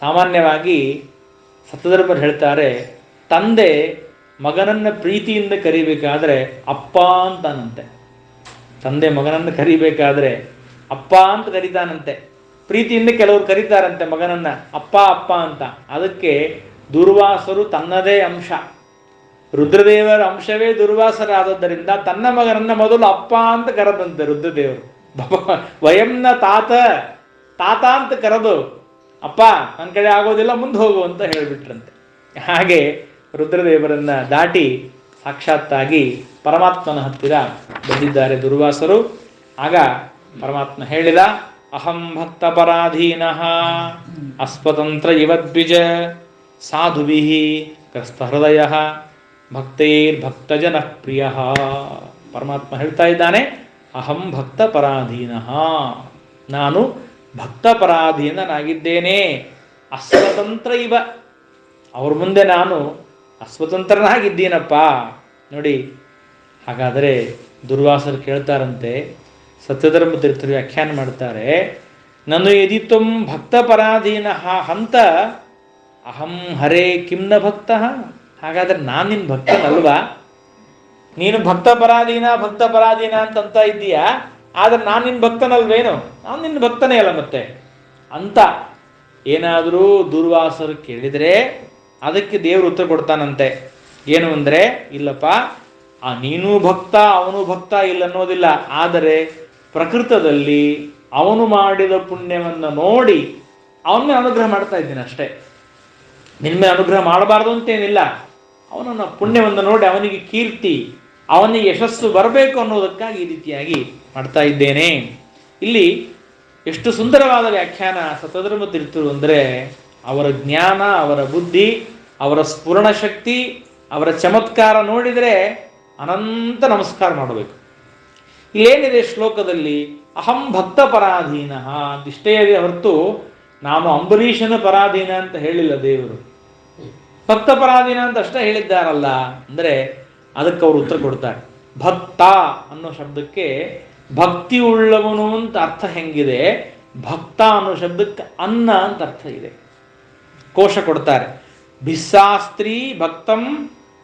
S1: ಸಾಮಾನ್ಯವಾಗಿ ಸತ್ಯಧರ್ಮರು ಹೇಳ್ತಾರೆ, ತಂದೆ ಮಗನನ್ನು ಪ್ರೀತಿಯಿಂದ ಕರಿಬೇಕಾದ್ರೆ ಅಪ್ಪ ಅಂತಾನಂತೆ. ತಂದೆ ಮಗನನ್ನು ಕರಿಬೇಕಾದ್ರೆ ಅಪ್ಪ ಅಂತ ಕರೀತಾನಂತೆ. ಪ್ರೀತಿಯಿಂದ ಕೆಲವರು ಕರೀತಾರಂತೆ ಮಗನನ್ನ ಅಪ್ಪ ಅಪ್ಪ ಅಂತ. ಅದಕ್ಕೆ ದುರ್ವಾಸರು ತನ್ನದೇ ಅಂಶ, ರುದ್ರದೇವರ ಅಂಶವೇ ದುರ್ವಾಸರಾದದ್ದರಿಂದ ತನ್ನ ಮಗನನ್ನ ಮೊದಲು ಅಪ್ಪ ಅಂತ ಕರೆದಂತೆ ರುದ್ರದೇವರು. ವಯಂನ ತಾತ ತಾತ ಅಂತ ಕರೆದು, ಅಪ್ಪ ನನ್ನ ಕಡೆ ಆಗೋದಿಲ್ಲ, ಮುಂದೆ ಹೋಗು ಅಂತ ಹೇಳಿಬಿಟ್ರಂತೆ. ಹಾಗೆ ರುದ್ರದೇವರನ್ನ ದಾಟಿ ಸಾಕ್ಷಾತ್ತಾಗಿ ಪರಮಾತ್ಮನ ಹತ್ತಿರ ಬಂದಿದ್ದಾರೆ ದುರ್ವಾಸರು. ಆಗ ಪರಮಾತ್ಮ ಹೇಳಿದ, ಅಹಂ ಭಕ್ತ ಪರಾಧೀನಃ ಅಸ್ವತಂತ್ರ ಇವದ್ವಿಜ ಸಾಧುಭಿಃ ಗ್ರಸ್ತ ಹೃದಯ ಭಕ್ತೈರ್ಭಕ್ತ ಜನ ಪ್ರಿಯ. ಪರಮಾತ್ಮ ಹೇಳ್ತಾ ಇದ್ದಾನೆ, ಅಹಂ ಭಕ್ತ ಪರಾಧೀನಃ, ನಾನು ಭಕ್ತ ಪರಾಧೀನನಾಗಿದ್ದೇನೆ. ಅಸ್ವತಂತ್ರ ಇವ, ಅವ್ರ ಮುಂದೆ ನಾನು ಅಸ್ವತಂತ್ರನಾಗಿದ್ದೀನಪ್ಪ. ನೋಡಿ, ಹಾಗಾದರೆ ದುರ್ವಾಸರು ಕೇಳ್ತಾರಂತೆ, ಸತ್ಯಧರ್ಮ ತೀರ್ಥರು ವ್ಯಾಖ್ಯಾನ ಮಾಡ್ತಾರೆ, ನನು ಯದಿ ತ್ವಂ ಭಕ್ತ ಪರಾಧೀನ ಹಂತ ಅಹಂ ಹರೇ ಕಿಮ್ನ ಭಕ್ತ. ಹಾಗಾದ್ರೆ ನಾನು ನಿನ್ನ ಭಕ್ತನಲ್ವಾ? ನೀನು ಭಕ್ತ ಪರಾಧೀನ ಅಂತ ಇದ್ದೀಯಾ, ಆದ್ರೆ ನಾನು ನಿನ್ನ ಭಕ್ತನಲ್ವೇನು? ನಾನು ನಿನ್ನ ಭಕ್ತನೇ ಅಲ್ಲ ಮತ್ತೆ ಅಂತ ಏನಾದರೂ ದುರ್ವಾಸರು ಕೇಳಿದರೆ ಅದಕ್ಕೆ ದೇವರು ಉತ್ತರ ಕೊಡ್ತಾನಂತೆ. ಏನು ಅಂದರೆ, ಇಲ್ಲಪ್ಪ, ನೀನು ಭಕ್ತ ಅವನು ಭಕ್ತ ಇಲ್ಲ ಅನ್ನೋದಿಲ್ಲ, ಆದರೆ ಪ್ರಕೃತದಲ್ಲಿ ಅವನು ಮಾಡಿದ ಪುಣ್ಯವನ್ನು ನೋಡಿ ಅವನ ಮೇಲೆ ಅನುಗ್ರಹ ಮಾಡ್ತಾ ಇದ್ದೀನಿ ಅಷ್ಟೇ. ನಿನ್ನ ಮೇಲೆ ಅನುಗ್ರಹ ಮಾಡಬಾರ್ದು ಅಂತೇನಿಲ್ಲ. ಅವನನ್ನ ಪುಣ್ಯವನ್ನು ನೋಡಿ ಅವನಿಗೆ ಕೀರ್ತಿ, ಅವನಿಗೆ ಯಶಸ್ಸು ಬರಬೇಕು ಅನ್ನೋದಕ್ಕಾಗಿ ಈ ರೀತಿಯಾಗಿ ಮಾಡ್ತಾ ಇದ್ದೇನೆ. ಇಲ್ಲಿ ಎಷ್ಟು ಸುಂದರವಾದ ವ್ಯಾಖ್ಯಾನ ಸತ್ಯಧರ್ಮ ತೀರ್ಥರು ಅಂದರೆ, ಅವರ ಜ್ಞಾನ, ಅವರ ಬುದ್ಧಿ, ಅವರ ಸ್ಫುರಣ ಶಕ್ತಿ, ಅವರ ಚಮತ್ಕಾರ ನೋಡಿದರೆ ಅನಂತ ನಮಸ್ಕಾರ ಮಾಡಬೇಕು. ಇಲ್ಲೇನಿದೆ ಶ್ಲೋಕದಲ್ಲಿ, ಅಹಂ ಭಕ್ತ ಪರಾಧೀನ ಇಷ್ಟೇ ಇದೆ ಹೊರತು ನಾನು ಅಂಬರೀಷನ ಪರಾಧೀನ ಅಂತ ಹೇಳಿಲ್ಲ ದೇವರು. ಭಕ್ತ ಪರಾಧೀನ ಅಂತ ಅಷ್ಟೇ ಹೇಳಿದ್ದಾರಲ್ಲ ಅಂದರೆ ಅದಕ್ಕೆ ಅವರು ಉತ್ತರ ಕೊಡ್ತಾರೆ. ಭಕ್ತ ಅನ್ನೋ ಶಬ್ದಕ್ಕೆ ಭಕ್ತಿ ಉಳ್ಳವನು ಅಂತ ಅರ್ಥ ಹೆಂಗಿದೆ, ಭಕ್ತ ಅನ್ನೋ ಶಬ್ದಕ್ಕೆ ಅನ್ನ ಅಂತ ಅರ್ಥ ಇದೆ. ಕೋಶ ಕೊಡ್ತಾರೆ, ಭಿಸ್ಸಾಸ್ತ್ರೀ ಭಕ್ತಂ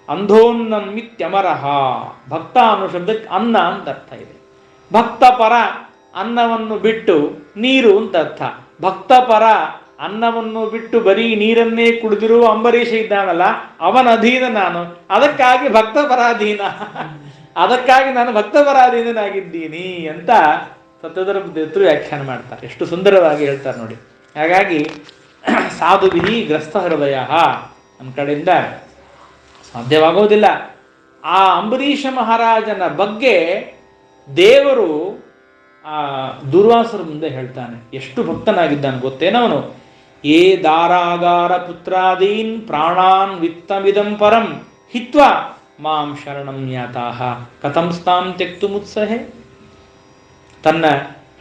S1: ಅಂಧೋನ್ನನ್ಮಿತ್ಯಮರಹ. ಭಕ್ತ ಅನ್ನೋ ಶಬ್ದಕ್ಕೆ ಅನ್ನ ಅಂತ ಅರ್ಥ ಇದೆ. ಭಕ್ತ ಪರ ಅನ್ನವನ್ನು ಬಿಟ್ಟು ನೀರು ಅಂತ ಅರ್ಥ. ಭಕ್ತ ಪರ ಅನ್ನವನ್ನು ಬಿಟ್ಟು ಬರೀ ನೀರನ್ನೇ ಕುಡಿದಿರುವ ಅಂಬರೀಷ ಇದ್ದಾನಲ್ಲ, ಅವನ ಅಧೀನ ನಾನು, ಅದಕ್ಕಾಗಿ ಭಕ್ತ ಪರಾಧೀನ, ಅದಕ್ಕಾಗಿ ನಾನು ಭಕ್ತ ಪರಾಧೀನನಾಗಿದ್ದೀನಿ ಅಂತ ಸತ್ಯಧರ್ಮ ತೀರ್ಥರು ವ್ಯಾಖ್ಯಾನ ಮಾಡ್ತಾರೆ. ಎಷ್ಟು ಸುಂದರವಾಗಿ ಹೇಳ್ತಾರೆ ನೋಡಿ. ಹಾಗಾಗಿ ಸಾಧುವಿಹಿ ಗ್ರಸ್ತ ಹೃದಯ, ನಮ್ಮ ಕಡೆಯಿಂದ ಸಾಧ್ಯವಾಗೋದಿಲ್ಲ. ಆ ಅಂಬರೀಷ ಮಹಾರಾಜನ ಬಗ್ಗೆ ದೇವರು ಆ ದುರ್ವಾಸರ ಮುಂದೆ ಹೇಳ್ತಾನೆ, ಎಷ್ಟು ಭಕ್ತನಾಗಿದ್ದಾನೆ ಗೊತ್ತೇನವನು. ಏ ದಾರಾಗಾರ ಪುತ್ರಾದೀನ್ ಪ್ರಾಣಾನ್ ವಿತ್ತಮಿದಂ ಪರಂ ಹಿತ್ವಾ ಮಾಂ ಶರಣಂ ಯಾತಾಹ ಕಥಂ ಸ್ತಾಂ ತ್ಯಕ್ತು ಮುತ್ಸಹೆ. ತನ್ನ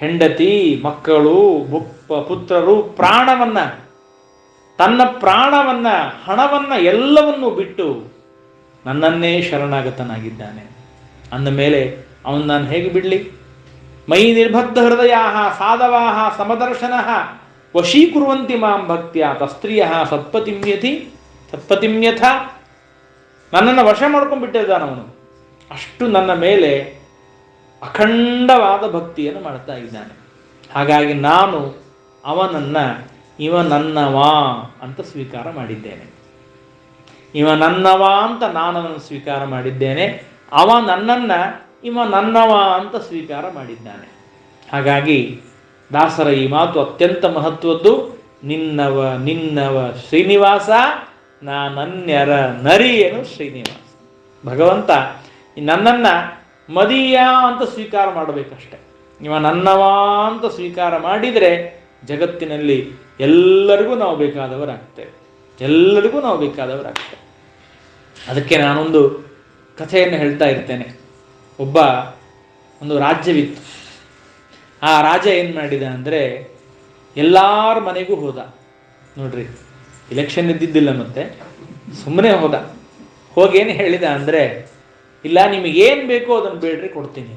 S1: ಹೆಂಡತಿ, ಮಕ್ಕಳು, ಪುತ್ರರು, ಪ್ರಾಣವನ್ನ, ತನ್ನ ಪ್ರಾಣವನ್ನ, ಹಣವನ್ನ ಎಲ್ಲವನ್ನೂ ಬಿಟ್ಟು ನನ್ನನ್ನೇ ಶರಣಾಗತನಾಗಿದ್ದಾನೆ ಅಂದ ಮೇಲೆ ಅವನು ನಾನು ಹೇಗೆ ಬಿಡಲಿ? ಮೈ ನಿರ್ಬದ್ಧ ಹೃದಯ ಸಾಧವಾ ಸಮದರ್ಶನ ವಶೀಕುರುವಂತಿ ಮಾಂ ಭಕ್ತಿಯ ತಸ್ತ್ರೀಯ ಸತ್ಪತಿಮ್ಯಥ. ನನ್ನನ್ನು ವಶ ಮಾಡ್ಕೊಂಡ್ಬಿಟ್ಟಿದ್ದಾನವನು. ಅಷ್ಟು ನನ್ನ ಮೇಲೆ ಅಖಂಡವಾದ ಭಕ್ತಿಯನ್ನು ಮಾಡ್ತಾ ಇದ್ದಾನೆ. ಹಾಗಾಗಿ ನಾನು ಅವನನ್ನು ಇವ ನನ್ನವಾ ಅಂತ ಸ್ವೀಕಾರ ಮಾಡಿದ್ದೇನೆ. ಇವ ನನ್ನವ ಅಂತ ನಾನು ಅವನನ್ನು ಸ್ವೀಕಾರ ಮಾಡಿದ್ದೇನೆ. ಅವ ನನ್ನನ್ನು ಇವ ನನ್ನವ ಅಂತ ಸ್ವೀಕಾರ ಮಾಡಿದ್ದಾನೆ. ಹಾಗಾಗಿ ದಾಸರ ಈ ಮಾತು ಅತ್ಯಂತ ಮಹತ್ವದ್ದು. ನಿನ್ನವ ನಿನ್ನವ ಶ್ರೀನಿವಾಸ, ನಾನನ್ಯರ ನರಿಯನು ಶ್ರೀನಿವಾಸ. ಭಗವಂತ ನನ್ನನ್ನು ಮದೀಯ ಅಂತ ಸ್ವೀಕಾರ ಮಾಡಬೇಕಷ್ಟೆ. ಇವ ನನ್ನವ ಅಂತ ಸ್ವೀಕಾರ ಮಾಡಿದರೆ ಜಗತ್ತಿನಲ್ಲಿ ಎಲ್ಲರಿಗೂ ನಾವು ಬೇಕಾದವರಾಗ್ತೇವೆ, ಎಲ್ಲರಿಗೂ ನಾವು ಬೇಕಾದವರಾಗ್ತೇವೆ. ಅದಕ್ಕೆ ನಾನೊಂದು ಕಥೆಯನ್ನು ಹೇಳ್ತಾ ಇರ್ತೇನೆ. ಒಂದು ರಾಜ್ಯವಿತ್ತು. ಆ ರಾಜ ಏನು ಮಾಡಿದ ಅಂದರೆ ಎಲ್ಲರ ಮನೆಗೂ ಹೋದ. ನೋಡ್ರಿ, ಇಲೆಕ್ಷನ್ ಇದ್ದಿದ್ದಿಲ್ಲ, ಮತ್ತೆ ಸುಮ್ಮನೆ ಹೋದ. ಹೋಗೇನು ಹೇಳಿದ ಅಂದರೆ, ಇಲ್ಲ ನಿಮಗೇನು ಬೇಕೋ ಅದನ್ನು ಬೇಡ್ರಿ, ಕೊಡ್ತೀನಿ.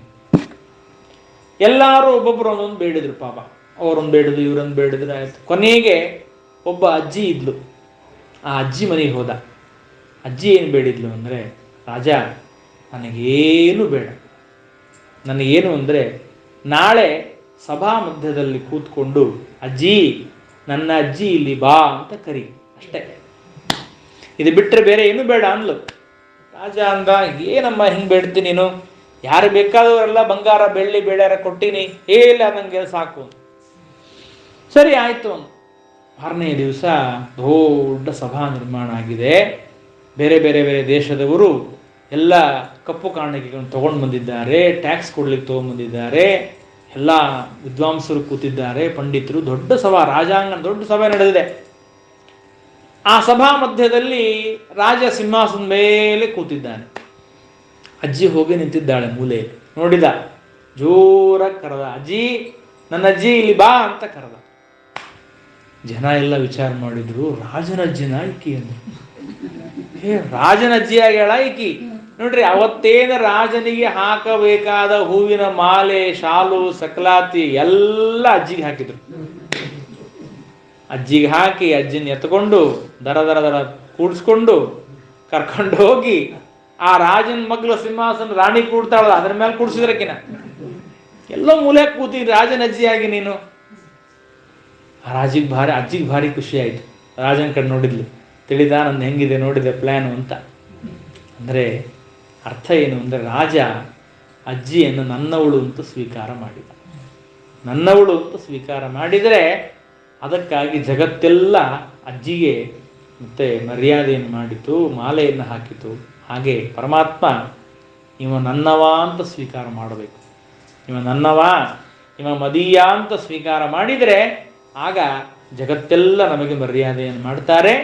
S1: ಎಲ್ಲರೂ ಒಬ್ಬೊಬ್ಬರು ಒಂದೊಂದು ಬೇಡಿದ್ರು. ಪಾಪ ಅವರೊಂದು ಬೇಡಿದ್ರು, ಇವರೊಂದು ಬೇಡಿದ್ರು. ಆಯಿತು. ಕೊನೆಗೆ ಒಬ್ಬ ಅಜ್ಜಿ ಇದ್ಲು. ಆ ಅಜ್ಜಿ ಮನೆಗೆ ಹೋದ. ಅಜ್ಜಿ ಏನು ಬೇಡಿದ್ಲು ಅಂದರೆ, ರಾಜ ನನಗೇನು ಬೇಡ, ನನಗೇನು ಅಂದರೆ ನಾಳೆ ಸಭಾ ಮಧ್ಯದಲ್ಲಿ ಕೂತ್ಕೊಂಡು ಅಜ್ಜಿ, ನನ್ನ ಅಜ್ಜಿ ಇಲ್ಲಿ ಬಾ ಅಂತ ಕರಿ, ಅಷ್ಟೇ. ಇದು ಬಿಟ್ಟರೆ ಬೇರೆ ಏನು ಬೇಡ ಅಂದ್ಲು. ರಾಜ ಅಂದ, ಏನಮ್ಮ ಹಿಂಗೆ ಬೇಡ್ತೀನಿ ನೀನು? ಯಾರು ಬೇಕಾದವರೆಲ್ಲ ಬಂಗಾರ ಬೆಳ್ಳಿ ಬೆಳ್ಯಾರ ಕೊಟ್ಟಿನಿ, ಇಲ್ಲ ನನಗೆ ಸಾಕು. ಸರಿ ಆಯಿತು. 6ನೇ ದಿವಸ ದೊಡ್ಡ ಸಭಾ ನಿರ್ಮಾಣ ಆಗಿದೆ. ಬೇರೆ ಬೇರೆ ಬೇರೆ ದೇಶದವರು ಎಲ್ಲ ಕಪ್ಪು ಕಾಣಿಕೆಗಳನ್ನು ತೊಗೊಂಡು ಬಂದಿದ್ದಾರೆ, ಟ್ಯಾಕ್ಸ್ ಕೊಡ್ಲಿಕ್ಕೆ ತೊಗೊಂಡ್ಬಂದಿದ್ದಾರೆ, ಎಲ್ಲ ವಿದ್ವಾಂಸರು ಕೂತಿದ್ದಾರೆ, ಪಂಡಿತರು. ದೊಡ್ಡ ಸಭಾ, ರಾಜಾಂಗಣ ದೊಡ್ಡ ಸಭೆ ನಡೆದಿದೆ. ಆ ಸಭಾ ಮಧ್ಯದಲ್ಲಿ ರಾಜ ಸಿಂಹಾಸನದ ಮೇಲೆ ಕೂತಿದ್ದಾನೆ. ಅಜ್ಜಿ ಹೋಗಿ ನಿಂತಿದ್ದಾಳೆ ಮೂಲೆಯಲ್ಲಿ. ನೋಡಿದ, ಜೋರಾಗಿ ಕರೆದ, ಅಜ್ಜಿ, ನನ್ನ ಅಜ್ಜಿ ಇಲ್ಲಿ ಬಾ ಅಂತ ಕರೆದ. ಜನ ಎಲ್ಲ ವಿಚಾರ ಮಾಡಿದ್ರು, ರಾಜನ ಅಜ್ಜಿನ ಈಕಿ ಅಂದ್ರು. ರಾಜನ ಅಜ್ಜಿಯಾಗಿ ಹೇಳ ಈಕಿ. ನೋಡ್ರಿ, ಅವತ್ತೇನ ರಾಜನಿಗೆ ಹಾಕಬೇಕಾದ ಹೂವಿನ ಮಾಲೆ, ಶಾಲು, ಸಕಲಾತಿ ಎಲ್ಲ ಅಜ್ಜಿಗೆ ಹಾಕಿದ್ರು. ಅಜ್ಜಿಗೆ ಹಾಕಿ ಅಜ್ಜಿನ ಎತ್ಕೊಂಡು ದರ ದರ ದರ ಕೂಡಿಸ್ಕೊಂಡು ಕರ್ಕೊಂಡು ಹೋಗಿ ಆ ರಾಜನ ಮಗ್ಳು ಸಿಂಹಾಸನ ರಾಣಿ ಕೂಡ್ತಾಳಲ್ಲ ಅದ್ರ ಮೇಲೆ ಕೂಡ್ಸಿದ್ರಕಿನ. ಎಲ್ಲೋ ಮೂಲೆ ಕೂತಿ ರಾಜನ ಅಜ್ಜಿಯಾಗಿ ನೀನು. ಆ ಅಜ್ಜಿಗೆ ಭಾರಿ ಖುಷಿ ಆಯ್ತು. ರಾಜನ ಕಡೆ ನೋಡಿದ್ಲು, ತಿಳಿದ ನಂದು ಹೆಂಗಿದೆ ನೋಡಿದೆ ಪ್ಲ್ಯಾನು ಅಂತ. ಅಂದರೆ ಅರ್ಥ ಏನು ಅಂದರೆ, ರಾಜ ಅಜ್ಜಿಯನ್ನು ನನ್ನವಳು ಅಂತ ಸ್ವೀಕಾರ ಮಾಡಿದ. ನನ್ನವಳು ಅಂತ ಸ್ವೀಕಾರ ಮಾಡಿದರೆ ಅದಕ್ಕಾಗಿ ಜಗತ್ತೆಲ್ಲ ಅಜ್ಜಿಗೆ ಮತ್ತೆ ಮರ್ಯಾದೆಯನ್ನು ಮಾಡಿತು, ಮಾಲೆಯನ್ನು ಹಾಕಿತು. ಹಾಗೆ ಪರಮಾತ್ಮ ಇವ ನನ್ನವ ಅಂತ ಸ್ವೀಕಾರ ಮಾಡಬೇಕು. ಇವ ನನ್ನವ, ಇವ ಮದೀಯ ಅಂತ ಸ್ವೀಕಾರ ಮಾಡಿದರೆ ಆಗ ಜಗತ್ತೆಲ್ಲ ನಮಗೆ ಮರ್ಯಾದೆಯನ್ನು ಮಾಡ್ತಾರೆ.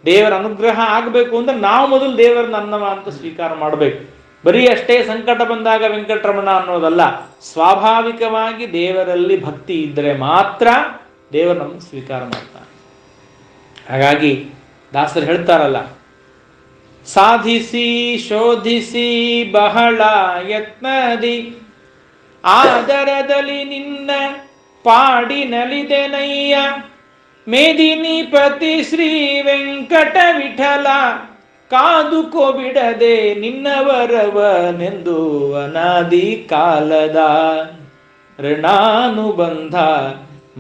S1: ದೇವರ ಅನುಗ್ರಹ ಆಗಬೇಕು ಅಂದರೆ ನಾವು ಮೊದಲು ದೇವರ ನನ್ನವ ಅಂತ ಸ್ವೀಕಾರ ಮಾಡಬೇಕು. ಬರೀ ಅಷ್ಟೇ ಸಂಕಟ ಬಂದಾಗ ವೆಂಕಟರಮಣ ಅನ್ನೋದಲ್ಲ, ಸ್ವಾಭಾವಿಕವಾಗಿ ದೇವರಲ್ಲಿ ಭಕ್ತಿ ಇದ್ದರೆ ಮಾತ್ರ ದೇವರು ನಮಗೆ ಸ್ವೀಕಾರ ಮಾಡ್ತಾನೆ. ಹಾಗಾಗಿ ದಾಸರು ಹೇಳ್ತಾರಲ್ಲ, ಸಾಧಿಸಿ ಶೋಧಿಸಿ ಬಹಳ ಯತ್ನದಿ ಆದರದಲ್ಲಿ ನಿನ್ನ ಪಾಡಿನಲಿದೆನಯ್ಯ, ಮೇದಿನಿಪತಿ ಶ್ರೀ ವೆಂಕಟ ವಿಠಲ ಕಾದುಕೋ ಬಿಡದೆ ನಿನ್ನವರವನೆಂದು ಅನಾದಿ ಕಾಲದ ಋಣಾನುಬಂಧ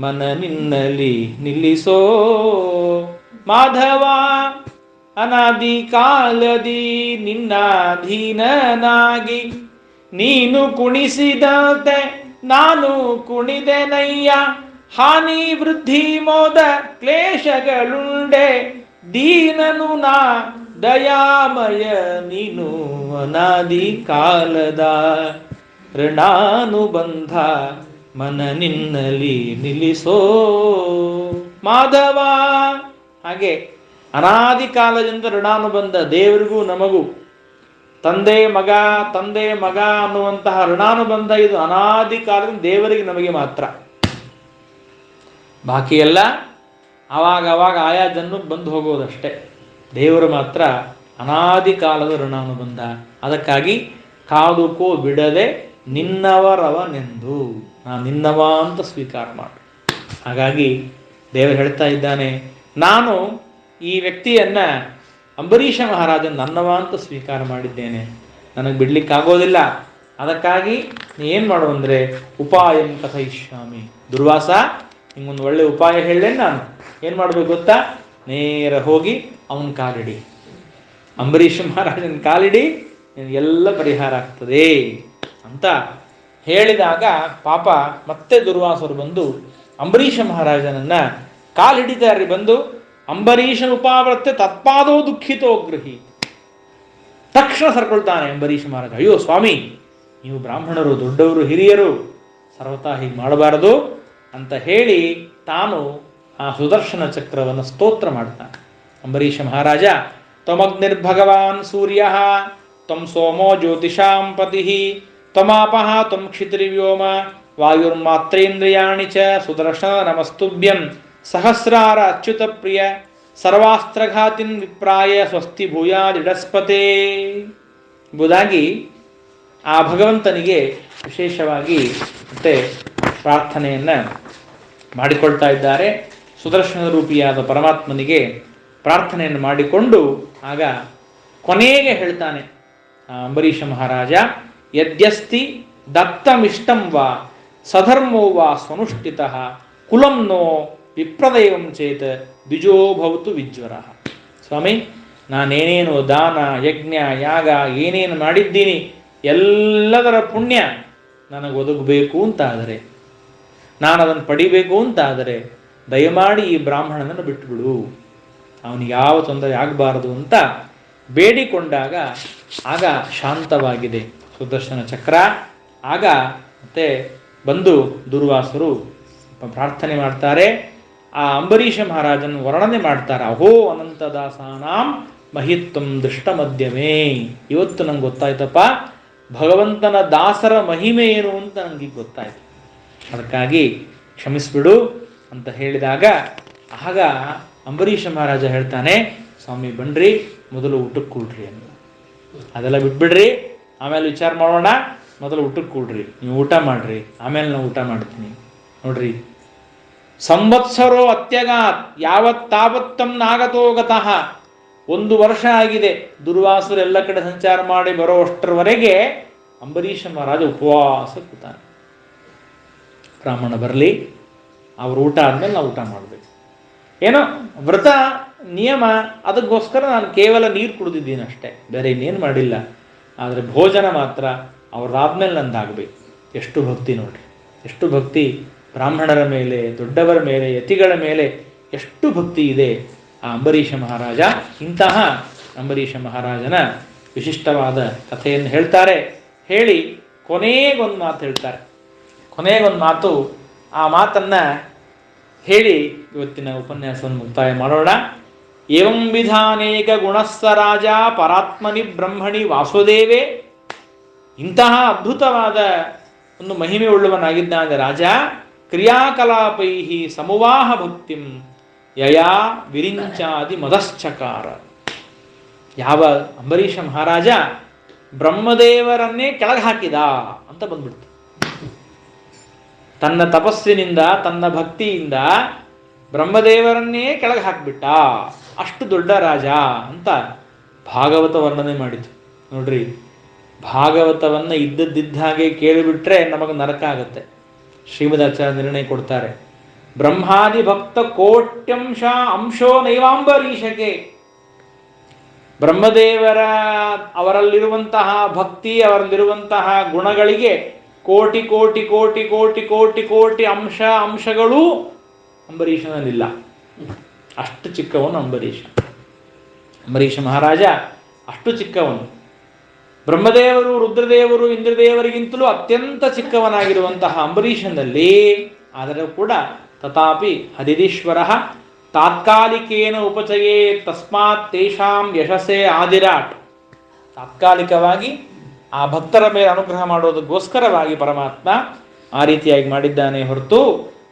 S1: ಮನ ನಿನ್ನಲಿ ನಿಲ್ಲಿಸೋ ಮಾಧವ. ಅನಾದಿ ಕಾಲದಿ ನಿನ್ನಾಧೀನನಾಗಿ ನೀನು ಕುಣಿಸಿದಂತೆ ನಾನು ಕುಣಿದೆನಯ್ಯ, ಹಾನಿ ವೃದ್ಧಿ ಮೋದ ಕ್ಲೇಶಗಳುಂಡೆ ದೀನನು ನಾ ದಯಾಮಯ ನೀನು ಅನಾದಿ ಕಾಲದ ಋಣಾನುಬಂಧ ಮನ ನಿನ್ನಲಿ ನಿಲ್ಲಿಸೋ ಮಾಧವ. ಹಾಗೆ ಅನಾದಿ ಕಾಲದಿಂದ ಋಣಾನುಬಂಧ, ದೇವರಿಗೂ ನಮಗೂ ತಂದೆ ಮಗ ಅನ್ನುವಂತಹ ಋಣಾನುಬಂಧ ಇದು ಅನಾದಿ ಕಾಲದಿಂದ ದೇವರಿಗೆ ನಮಗೆ ಮಾತ್ರ. ಬಾಕಿ ಎಲ್ಲ ಆವಾಗ ಆಯಾ ಜನ್ಮಕ್ಕೆ ಬಂದು ಹೋಗೋದಷ್ಟೇ. ದೇವರು ಮಾತ್ರ ಅನಾದಿ ಕಾಲದ ಋಣಾನುಬಂಧ. ಅದಕ್ಕಾಗಿ ಕಾದುಕೋ ಬಿಡದೆ ನಿನ್ನವರವನೆಂದು, ನಾನು ನಿನ್ನವ ಅಂತ ಸ್ವೀಕಾರ ಮಾಡು. ಹಾಗಾಗಿ ದೇವರು ಹೇಳ್ತಾ ಇದ್ದಾನೆ, ನಾನು ಈ ವ್ಯಕ್ತಿಯನ್ನ ಅಂಬರೀಷ ಮಹಾರಾಜನ ನನ್ನವ ಅಂತ ಸ್ವೀಕಾರ ಮಾಡಿದ್ದೇನೆ, ನನಗೆ ಬಿಡ್ಲಿಕ್ಕಾಗೋದಿಲ್ಲ. ಅದಕ್ಕಾಗಿ ನೀ ಏನು ಮಾಡು ಅಂದರೆ ಉಪಾಯಂ ಕಥಯಿಷ್ಯಾಮಿ. ದುರ್ವಾಸ, ನಿಮ್ಗೊಂದು ಒಳ್ಳೆ ಉಪಾಯ ಹೇಳೇನು ನಾನು. ಏನು ಮಾಡಬೇಕು ಗೊತ್ತಾ? ನೇರ ಹೋಗಿ ಅವನ ಕಾಲಿಡಿ, ಅಂಬರೀಷ ಮಹಾರಾಜನ ಕಾಲಿಡಿ, ಎಲ್ಲ ಪರಿಹಾರ ಆಗ್ತದೆ ಅಂತ ಹೇಳಿದಾಗ ಪಾಪ ಮತ್ತೆ ದುರ್ವಾಸರು ಬಂದು ಅಂಬರೀಷ ಮಹಾರಾಜನನ್ನ ಕಾಲು ಹಿಡಿತಾರೆ. ಬಂದು ಅಂಬರೀಷನ ಉಪಾವೃತ್ತೆ ತತ್ಪಾದೋ ದುಃಖಿತೋ ಗೃಹಿ. ತಕ್ಷಣ ಸರ್ಕೊಳ್ತಾನೆ ಅಂಬರೀಷ ಮಹಾರಾಜ. ಅಯ್ಯೋ ಸ್ವಾಮಿ, ನೀವು ಬ್ರಾಹ್ಮಣರು, ದೊಡ್ಡವರು, ಹಿರಿಯರು, ಸರ್ವತಾ ಹೀಗೆ ಮಾಡಬಾರದು ಅಂತ ಹೇಳಿ ತಾನು ಆ ಸುದರ್ಶನ ಚಕ್ರವನ್ನು ಸ್ತೋತ್ರ ಮಾಡ್ತಾನೆ. ಅಂಬರೀಷ ಮಹಾರಾಜ, ತ್ವಮಗ್ನಿರ್ಭಗವಾನ್ ಸೂರ್ಯ ತ್ವಂ ಸೋಮೋ ಜ್ಯೋತಿಷಾಂ ಪತಿ ತ್ವಮಾಪಃ ತ್ವಂ ಕ್ಷಿತಿರ್ವ್ಯೋಮ ವಾಯುರ್ಮಾತ್ರೇಂದ್ರಿಯಾಣಿ ಚ ಸುದರ್ಶನ ನಮಸ್ತುಭ್ಯಂ ಸಹಸ್ರಾರ ಅಚ್ಯುತ ಪ್ರಿಯ ಸರ್ವಾಸ್ತ್ರಘಾತಿನ್ ವಿಪ್ರಾಯ ಸ್ವಸ್ತಿ ಭೂಯಾದಿಡಸ್ಪತೆ ಎಂಬುದಾಗಿ ಆ ಭಗವಂತನಿಗೆ ವಿಶೇಷವಾಗಿ ಮತ್ತೆ ಪ್ರಾರ್ಥನೆಯನ್ನು ಮಾಡಿಕೊಳ್ತಾ ಇದ್ದಾರೆ. ಸುದರ್ಶನ ರೂಪಿಯಾದ ಪರಮಾತ್ಮನಿಗೆ ಪ್ರಾರ್ಥನೆಯನ್ನು ಮಾಡಿಕೊಂಡು ಆಗ ಕೊನೆಗೆ ಹೇಳ್ತಾನೆ ಅಂಬರೀಷ ಮಹಾರಾಜ, ಯದ್ಯಸ್ತಿ ದತ್ತಮಿಷ್ಟಂ ವಾ ಸಧರ್ಮೋ ವಾ ಸ್ವನುಷ್ಠಿತಃ ಕುಲಂ ನೋ ವಿಪ್ರದೈವಂ ಚೇತ್ ದ್ವಿಜೋ ಭವತು ವಿಜ್ವರ. ಸ್ವಾಮಿ, ನಾನೇನೇನು ದಾನ ಯಜ್ಞ ಯಾಗ ಏನೇನು ಮಾಡಿದ್ದೀನಿ ಎಲ್ಲದರ ಪುಣ್ಯ ನನಗೆ ಒದಗಬೇಕು ಅಂತಾದರೆ, ನಾನು ಅದನ್ನು ಪಡಿಬೇಕು ಅಂತಾದರೆ ದಯಮಾಡಿ ಈ ಬ್ರಾಹ್ಮಣನನ್ನು ಬಿಟ್ಟುಬಿಡು, ಅವನಿಗೆ ಯಾವ ತೊಂದರೆ ಆಗಬಾರದು ಅಂತ ಬೇಡಿಕೊಂಡಾಗ ಆಗ ಶಾಂತವಾಗಿದೆ ಸುದರ್ಶನ ಚಕ್ರ. ಆಗ ಮತ್ತೆ ಬಂದು ದುರ್ವಾಸರು ಪ್ರಾರ್ಥನೆ ಮಾಡ್ತಾರೆ. ಆ ಅಂಬರೀಷ ಮಹಾರಾಜನ ವರ್ಣನೆ ಮಾಡ್ತಾರೆ. ಅಹೋ ಅನಂತದಾಸಾನಾಂ ಮಹಿತ್ವಂ ದೃಷ್ಟ ಮಧ್ಯವೇ. ಇವತ್ತು ನಂಗೆ ಗೊತ್ತಾಯ್ತಪ್ಪ ಭಗವಂತನ ದಾಸರ ಮಹಿಮೆ ಏನು ಅಂತ ನನಗೆ ಗೊತ್ತಾಯ್ತು, ಅದಕ್ಕಾಗಿ ಕ್ಷಮಿಸ್ಬಿಡು ಅಂತ ಹೇಳಿದಾಗ ಆಗ ಅಂಬರೀಷ ಮಹಾರಾಜ ಹೇಳ್ತಾನೆ, ಸ್ವಾಮಿ ಬನ್ರಿ, ಮೊದಲು ಊಟಕ್ಕೆ ಕೂಡ್ರಿ ಅಂತ. ಅದೆಲ್ಲ ಬಿಟ್ಬಿಡ್ರಿ, ಆಮೇಲೆ ವಿಚಾರ ಮಾಡೋಣ, ಮೊದಲು ಊಟಕ್ಕೆ ಕೂಡ್ರಿ, ನೀವು ಊಟ ಮಾಡ್ರಿ, ಆಮೇಲೆ ನಾವು ಊಟ ಮಾಡ್ತೀನಿ. ನೋಡ್ರಿ, ಸಂವತ್ಸರೋ ಅತ್ಯಗಾತ್ ಯಾವತ್ ತಾವತ್ತಂ ನಾಗತೋಗತಃ. 1 ವರ್ಷ ಆಗಿದೆ ದುರ್ವಾಸರು ಎಲ್ಲ ಕಡೆ ಸಂಚಾರ ಮಾಡಿ ಬರೋ ಅಷ್ಟರವರೆಗೆ ಅಂಬರೀಷ ಮಹಾರಾಜ ಉಪವಾಸ ಕೂತಾನೆ. ಬ್ರಾಹ್ಮಣ ಬರಲಿ, ಅವ್ರ ಊಟ ಆದ್ಮೇಲೆ ನಾವು ಊಟ ಮಾಡಬೇಕು. ಏನೋ ವ್ರತ ನಿಯಮ, ಅದಕ್ಕೋಸ್ಕರ ನಾನು ಕೇವಲ ನೀರು ಕುಡಿದಿದ್ದೀನಿ ಅಷ್ಟೇ, ಬೇರೆ ಇನ್ನೇನು ಮಾಡಿಲ್ಲ. ಆದರೆ ಭೋಜನ ಮಾತ್ರ ಅವ್ರದಾದ್ಮೇಲೆ ನಂದಾಗಬೇಕು. ಎಷ್ಟು ಭಕ್ತಿ ನೋಡ್ರಿ, ಎಷ್ಟು ಭಕ್ತಿ ಬ್ರಾಹ್ಮಣರ ಮೇಲೆ, ದೊಡ್ಡವರ ಮೇಲೆ, ಯತಿಗಳ ಮೇಲೆ ಎಷ್ಟು ಭಕ್ತಿ ಇದೆ ಆ ಅಂಬರೀಷ ಮಹಾರಾಜ. ಇಂತಹ ಅಂಬರೀಷ ಮಹಾರಾಜನ ವಿಶಿಷ್ಟವಾದ ಕಥೆಯನ್ನು ಹೇಳ್ತಾರೆ. ಹೇಳಿ ಕೊನೆಗೊಂದು ಮಾತು ಹೇಳ್ತಾರೆ. ಕೊನೆಗೊಂದು ಮಾತು, ಆ ಮಾತನ್ನು ಹೇಳಿ ಇವತ್ತಿನ ಉಪನ್ಯಾಸವನ್ನು ಮುಕ್ತಾಯ ಮಾಡೋಣ. ಏವಂ ವಿಧಾನೇಕ ಗುಣಸ್ಸ ರಾಜ ಪರಾತ್ಮನಿ ಬ್ರಹ್ಮಣಿ ವಾಸುದೇವೇ. ಇಂತಹ ಅದ್ಭುತವಾದ ಒಂದು ಮಹಿಮೆ ಉಳ್ಳವನಾಗಿದ್ದಾನೆ ರಾಜ. ಕ್ರಿಯಾಕಲಾಪೈ ಸಮುವಾಹ ಭಕ್ತಿಂ ಯಯಾ ವಿರಿಂಚಾದಿ ಮದಶ್ಚಕಾರ. ಯಾವ ಅಂಬರೀಷ ಮಹಾರಾಜ ಬ್ರಹ್ಮದೇವರನ್ನೇ ಕೆಳಗೆ ಹಾಕಿದ ಅಂತ ಬಂದ್ಬಿಡ್ತು. ತನ್ನ ತಪಸ್ಸಿನಿಂದ, ತನ್ನ ಭಕ್ತಿಯಿಂದ ಬ್ರಹ್ಮದೇವರನ್ನೇ ಕೆಳಗೆ ಹಾಕಿಬಿಟ್ಟ, ಅಷ್ಟು ದೊಡ್ಡ ರಾಜ ಅಂತ ಭಾಗವತ ವರ್ಣನೆ ಮಾಡಿತು. ನೋಡ್ರಿ, ಭಾಗವತವನ್ನು ಇದ್ದದ್ದಿದ್ದ ಹಾಗೆ ಕೇಳಿಬಿಟ್ರೆ ನಮಗೆ ನರಕ ಆಗುತ್ತೆ. ಶ್ರೀಮದಾಚಾರ್ಯ ನಿರ್ಣಯ ಕೊಡ್ತಾರೆ, ಬ್ರಹ್ಮಾದಿ ಭಕ್ತ ಕೋಟ್ಯಂಶ ಅಂಶೋ ನೈವಾಂಬರೀಷಕ್ಕೆ. ಬ್ರಹ್ಮದೇವರ ಅವರಲ್ಲಿರುವಂತಹ ಭಕ್ತಿ, ಅವರಲ್ಲಿರುವಂತಹ ಗುಣಗಳಿಗೆ ಕೋಟಿ ಕೋಟಿ ಕೋಟಿ ಕೋಟಿ ಕೋಟಿ ಕೋಟಿ ಅಂಶಗಳು ಅಂಬರೀಷನಲ್ಲಿಲ್ಲ. ಅಷ್ಟು ಚಿಕ್ಕವನು ಅಂಬರೀಷ. ಅಂಬರೀಷ ಮಹಾರಾಜ ಅಷ್ಟು ಚಿಕ್ಕವನು. ಬ್ರಹ್ಮದೇವರು, ರುದ್ರದೇವರು, ಇಂದ್ರದೇವರಿಗಿಂತಲೂ ಅತ್ಯಂತ ಚಿಕ್ಕವನಾಗಿರುವಂತಹ ಅಂಬರೀಷನಲ್ಲಿ, ಆದರೆ ಕೂಡ ತಥಾಪಿ ಹರಿದೀಶ್ವರ ತಾತ್ಕಾಲಿಕೇನ ಉಪಚಯೇ ತಸ್ಮಾತ್ ತೇಷಾಂ ಯಶಸ್ಸೇ ಆದಿರಾಟ್. ತಾತ್ಕಾಲಿಕವಾಗಿ ಆ ಭಕ್ತರ ಮೇಲೆ ಅನುಗ್ರಹ ಮಾಡೋದಕ್ಕೋಸ್ಕರವಾಗಿ ಪರಮಾತ್ಮ ಆ ರೀತಿಯಾಗಿ ಮಾಡಿದ್ದಾನೆ ಹೊರತು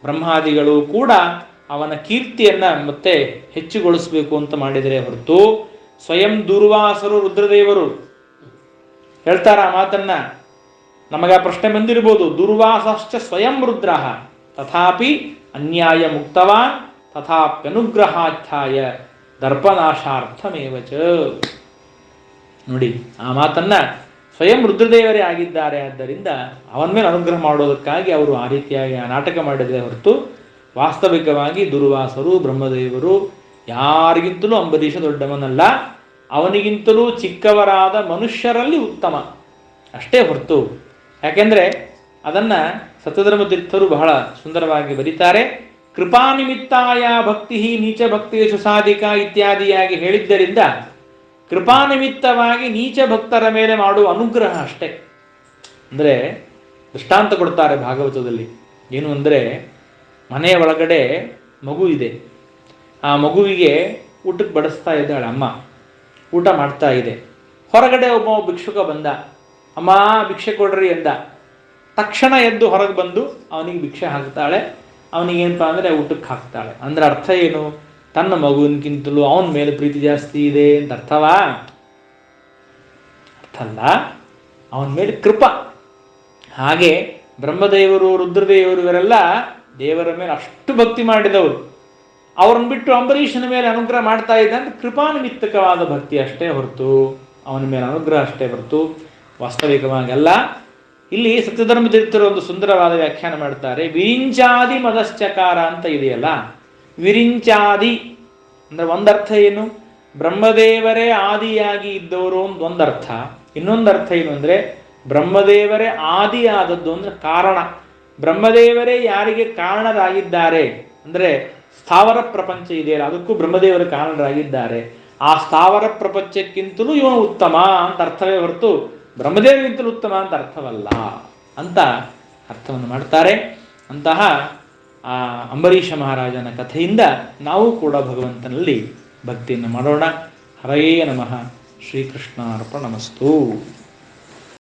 S1: ಬ್ರಹ್ಮಾದಿಗಳು ಕೂಡ ಅವನ ಕೀರ್ತಿಯನ್ನು ಮತ್ತೆ ಹೆಚ್ಚುಗೊಳಿಸಬೇಕು ಅಂತ ಮಾಡಿದರೆ ಹೊರತು ಸ್ವಯಂ ದುರ್ವಾಸರು, ರುದ್ರದೇವರು ಹೇಳ್ತಾರ ಆ ಮಾತನ್ನ. ನಮಗ ಪ್ರಶ್ನೆ ಬಂದಿರ್ಬೋದು, ದುರ್ವಾಸಶ್ಚ ಸ್ವಯಂ ರುದ್ರ ತಥಾಪಿ ಅನ್ಯಾಯ ಮುಕ್ತವಾನ್ ತಥಾಪ್ಯನುಗ್ರಹಾಧ್ಯಾಯ ದರ್ಪನಾಶಾರ್ಥಮೇವ ಚ. ನೋಡಿ, ಆ ಮಾತನ್ನ ಸ್ವಯಂ ರುದ್ರದೇವರೇ ಆಗಿದ್ದಾರೆ. ಆದ್ದರಿಂದ ಅವನ ಮೇಲೆ ಅನುಗ್ರಹ ಮಾಡೋದಕ್ಕಾಗಿ ಅವರು ಆ ರೀತಿಯಾಗಿ ಆ ನಾಟಕ ಮಾಡಿದರೆ ಹೊರತು ವಾಸ್ತವಿಕವಾಗಿ ದುರ್ವಾಸರು ಬ್ರಹ್ಮದೇವರು ಯಾರಿಗಿಂತಲೂ ಅಂಬರೀಷ ದೊಡ್ಡವನಲ್ಲ, ಅವನಿಗಿಂತಲೂ ಚಿಕ್ಕವರಾದ ಮನುಷ್ಯರಲ್ಲಿ ಉತ್ತಮ ಅಷ್ಟೇ ಹೊರತು. ಯಾಕೆಂದರೆ ಅದನ್ನು ಸತ್ಯಧರ್ಮ ತೀರ್ಥರು ಬಹಳ ಸುಂದರವಾಗಿ ಬರೀತಾರೆ. ಕೃಪಾನಿಮಿತ್ತಾಯ ಭಕ್ತಿ ನೀಚ ಭಕ್ತೇಶು ಸಾಧಿಕ ಇತ್ಯಾದಿಯಾಗಿ ಹೇಳಿದ್ದರಿಂದ ಕೃಪಾನಿಮಿತ್ತವಾಗಿ ನೀಚ ಭಕ್ತರ ಮೇಲೆ ಮಾಡುವ ಅನುಗ್ರಹ ಅಷ್ಟೇ. ಅಂದರೆ ದೃಷ್ಟಾಂತ ಕೊಡ್ತಾರೆ ಭಾಗವತದಲ್ಲಿ. ಏನು ಅಂದರೆ, ಮನೆಯ ಒಳಗಡೆ ಮಗು ಇದೆ. ಆ ಮಗುವಿಗೆ ಊಟಕ್ಕೆ ಬಡಿಸ್ತಾ ಇದ್ದಾಳೆ ಅಮ್ಮ, ಊಟ ಮಾಡ್ತಾ ಇದೆ. ಹೊರಗಡೆ ಒಬ್ಬ ಭಿಕ್ಷುಕ ಬಂದ, ಅಮ್ಮ ಭಿಕ್ಷೆ ಕೊಡ್ರಿ ಎಂದ. ತಕ್ಷಣ ಎದ್ದು ಹೊರಗೆ ಬಂದು ಅವನಿಗೆ ಭಿಕ್ಷೆ ಹಾಕ್ತಾಳೆ. ಅವನಿಗೇನಪ್ಪ ಅಂದರೆ ಊಟಕ್ಕೆ ಹಾಕ್ತಾಳೆ. ಅಂದರೆ ಅರ್ಥ ಏನು? ತನ್ನ ಮಗುವಿನಕ್ಕಿಂತಲೂ ಅವನ ಮೇಲೆ ಪ್ರೀತಿ ಜಾಸ್ತಿ ಇದೆ ಅಂತ ಅರ್ಥವಾ? ಅರ್ಥ ಅಲ್ಲ, ಅವನ ಮೇಲೆ ಕೃಪಾ. ಹಾಗೆ ಬ್ರಹ್ಮದೇವರು ರುದ್ರದೇವರು ಇವರೆಲ್ಲ ದೇವರ ಮೇಲೆ ಅಷ್ಟು ಭಕ್ತಿ ಮಾಡಿದವರು. ಅವ್ರನ್ನ ಬಿಟ್ಟು ಅಂಬರೀಷನ ಮೇಲೆ ಅನುಗ್ರಹ ಮಾಡ್ತಾ ಇದ್ದ ಅಂತ ಕೃಪಾನಿಮಿತ್ತಕವಾದ ಭಕ್ತಿ ಅಷ್ಟೇ ಹೊರತು, ಅವನ ಮೇಲೆ ಅನುಗ್ರಹ ಅಷ್ಟೇ ಹೊರತು ವಾಸ್ತವಿಕವಾಗಿ ಅಲ್ಲ. ಇಲ್ಲಿ ಸತ್ಯಧರ್ಮ ತೀರ್ಥರು ಒಂದು ಸುಂದರವಾದ ವ್ಯಾಖ್ಯಾನ ಮಾಡ್ತಾರೆ. ವಿರಿಂಚಾದಿ ಮದಶ್ಚಕಾರ ಅಂತ ಇದೆಯಲ್ಲ, ವಿರಿಂಚಾದಿ ಅಂದರೆ ಒಂದರ್ಥ ಏನು? ಬ್ರಹ್ಮದೇವರೇ ಆದಿಯಾಗಿ ಇದ್ದವರು ಅಂತ ಒಂದರ್ಥ. ಇನ್ನೊಂದರ್ಥ ಏನು ಅಂದರೆ, ಬ್ರಹ್ಮದೇವರೇ ಆದಿ ಆದದ್ದು ಅಂದರೆ ಕಾರಣ. ಬ್ರಹ್ಮದೇವರೇ ಯಾರಿಗೆ ಕಾರಣರಾಗಿದ್ದಾರೆ ಅಂದರೆ ಸ್ಥಾವರ ಪ್ರಪಂಚ ಇದೆಯಲ್ಲ, ಅದಕ್ಕೂ ಬ್ರಹ್ಮದೇವರ ಕಾರಣರಾಗಿದ್ದಾರೆ. ಆ ಸ್ಥಾವರ ಪ್ರಪಂಚಕ್ಕಿಂತಲೂ ಇವನು ಉತ್ತಮ ಅಂತ ಅರ್ಥವೇ ಹೊರತು ಬ್ರಹ್ಮದೇವರಿಗಿಂತಲೂ ಉತ್ತಮ ಅಂತ ಅರ್ಥವಲ್ಲ ಅಂತ ಅರ್ಥವನ್ನು ಮಾಡ್ತಾರೆ. ಅಂತಹ ಆ ಅಂಬರೀಷ ಮಹಾರಾಜನ ಕಥೆಯಿಂದ ನಾವು ಕೂಡ ಭಗವಂತನಲ್ಲಿ ಭಕ್ತಿಯನ್ನು ಮಾಡೋಣ. ಹರಯೇ ನಮಃ. ಶ್ರೀಕೃಷ್ಣಾರ್ಪಣಮಸ್ತು.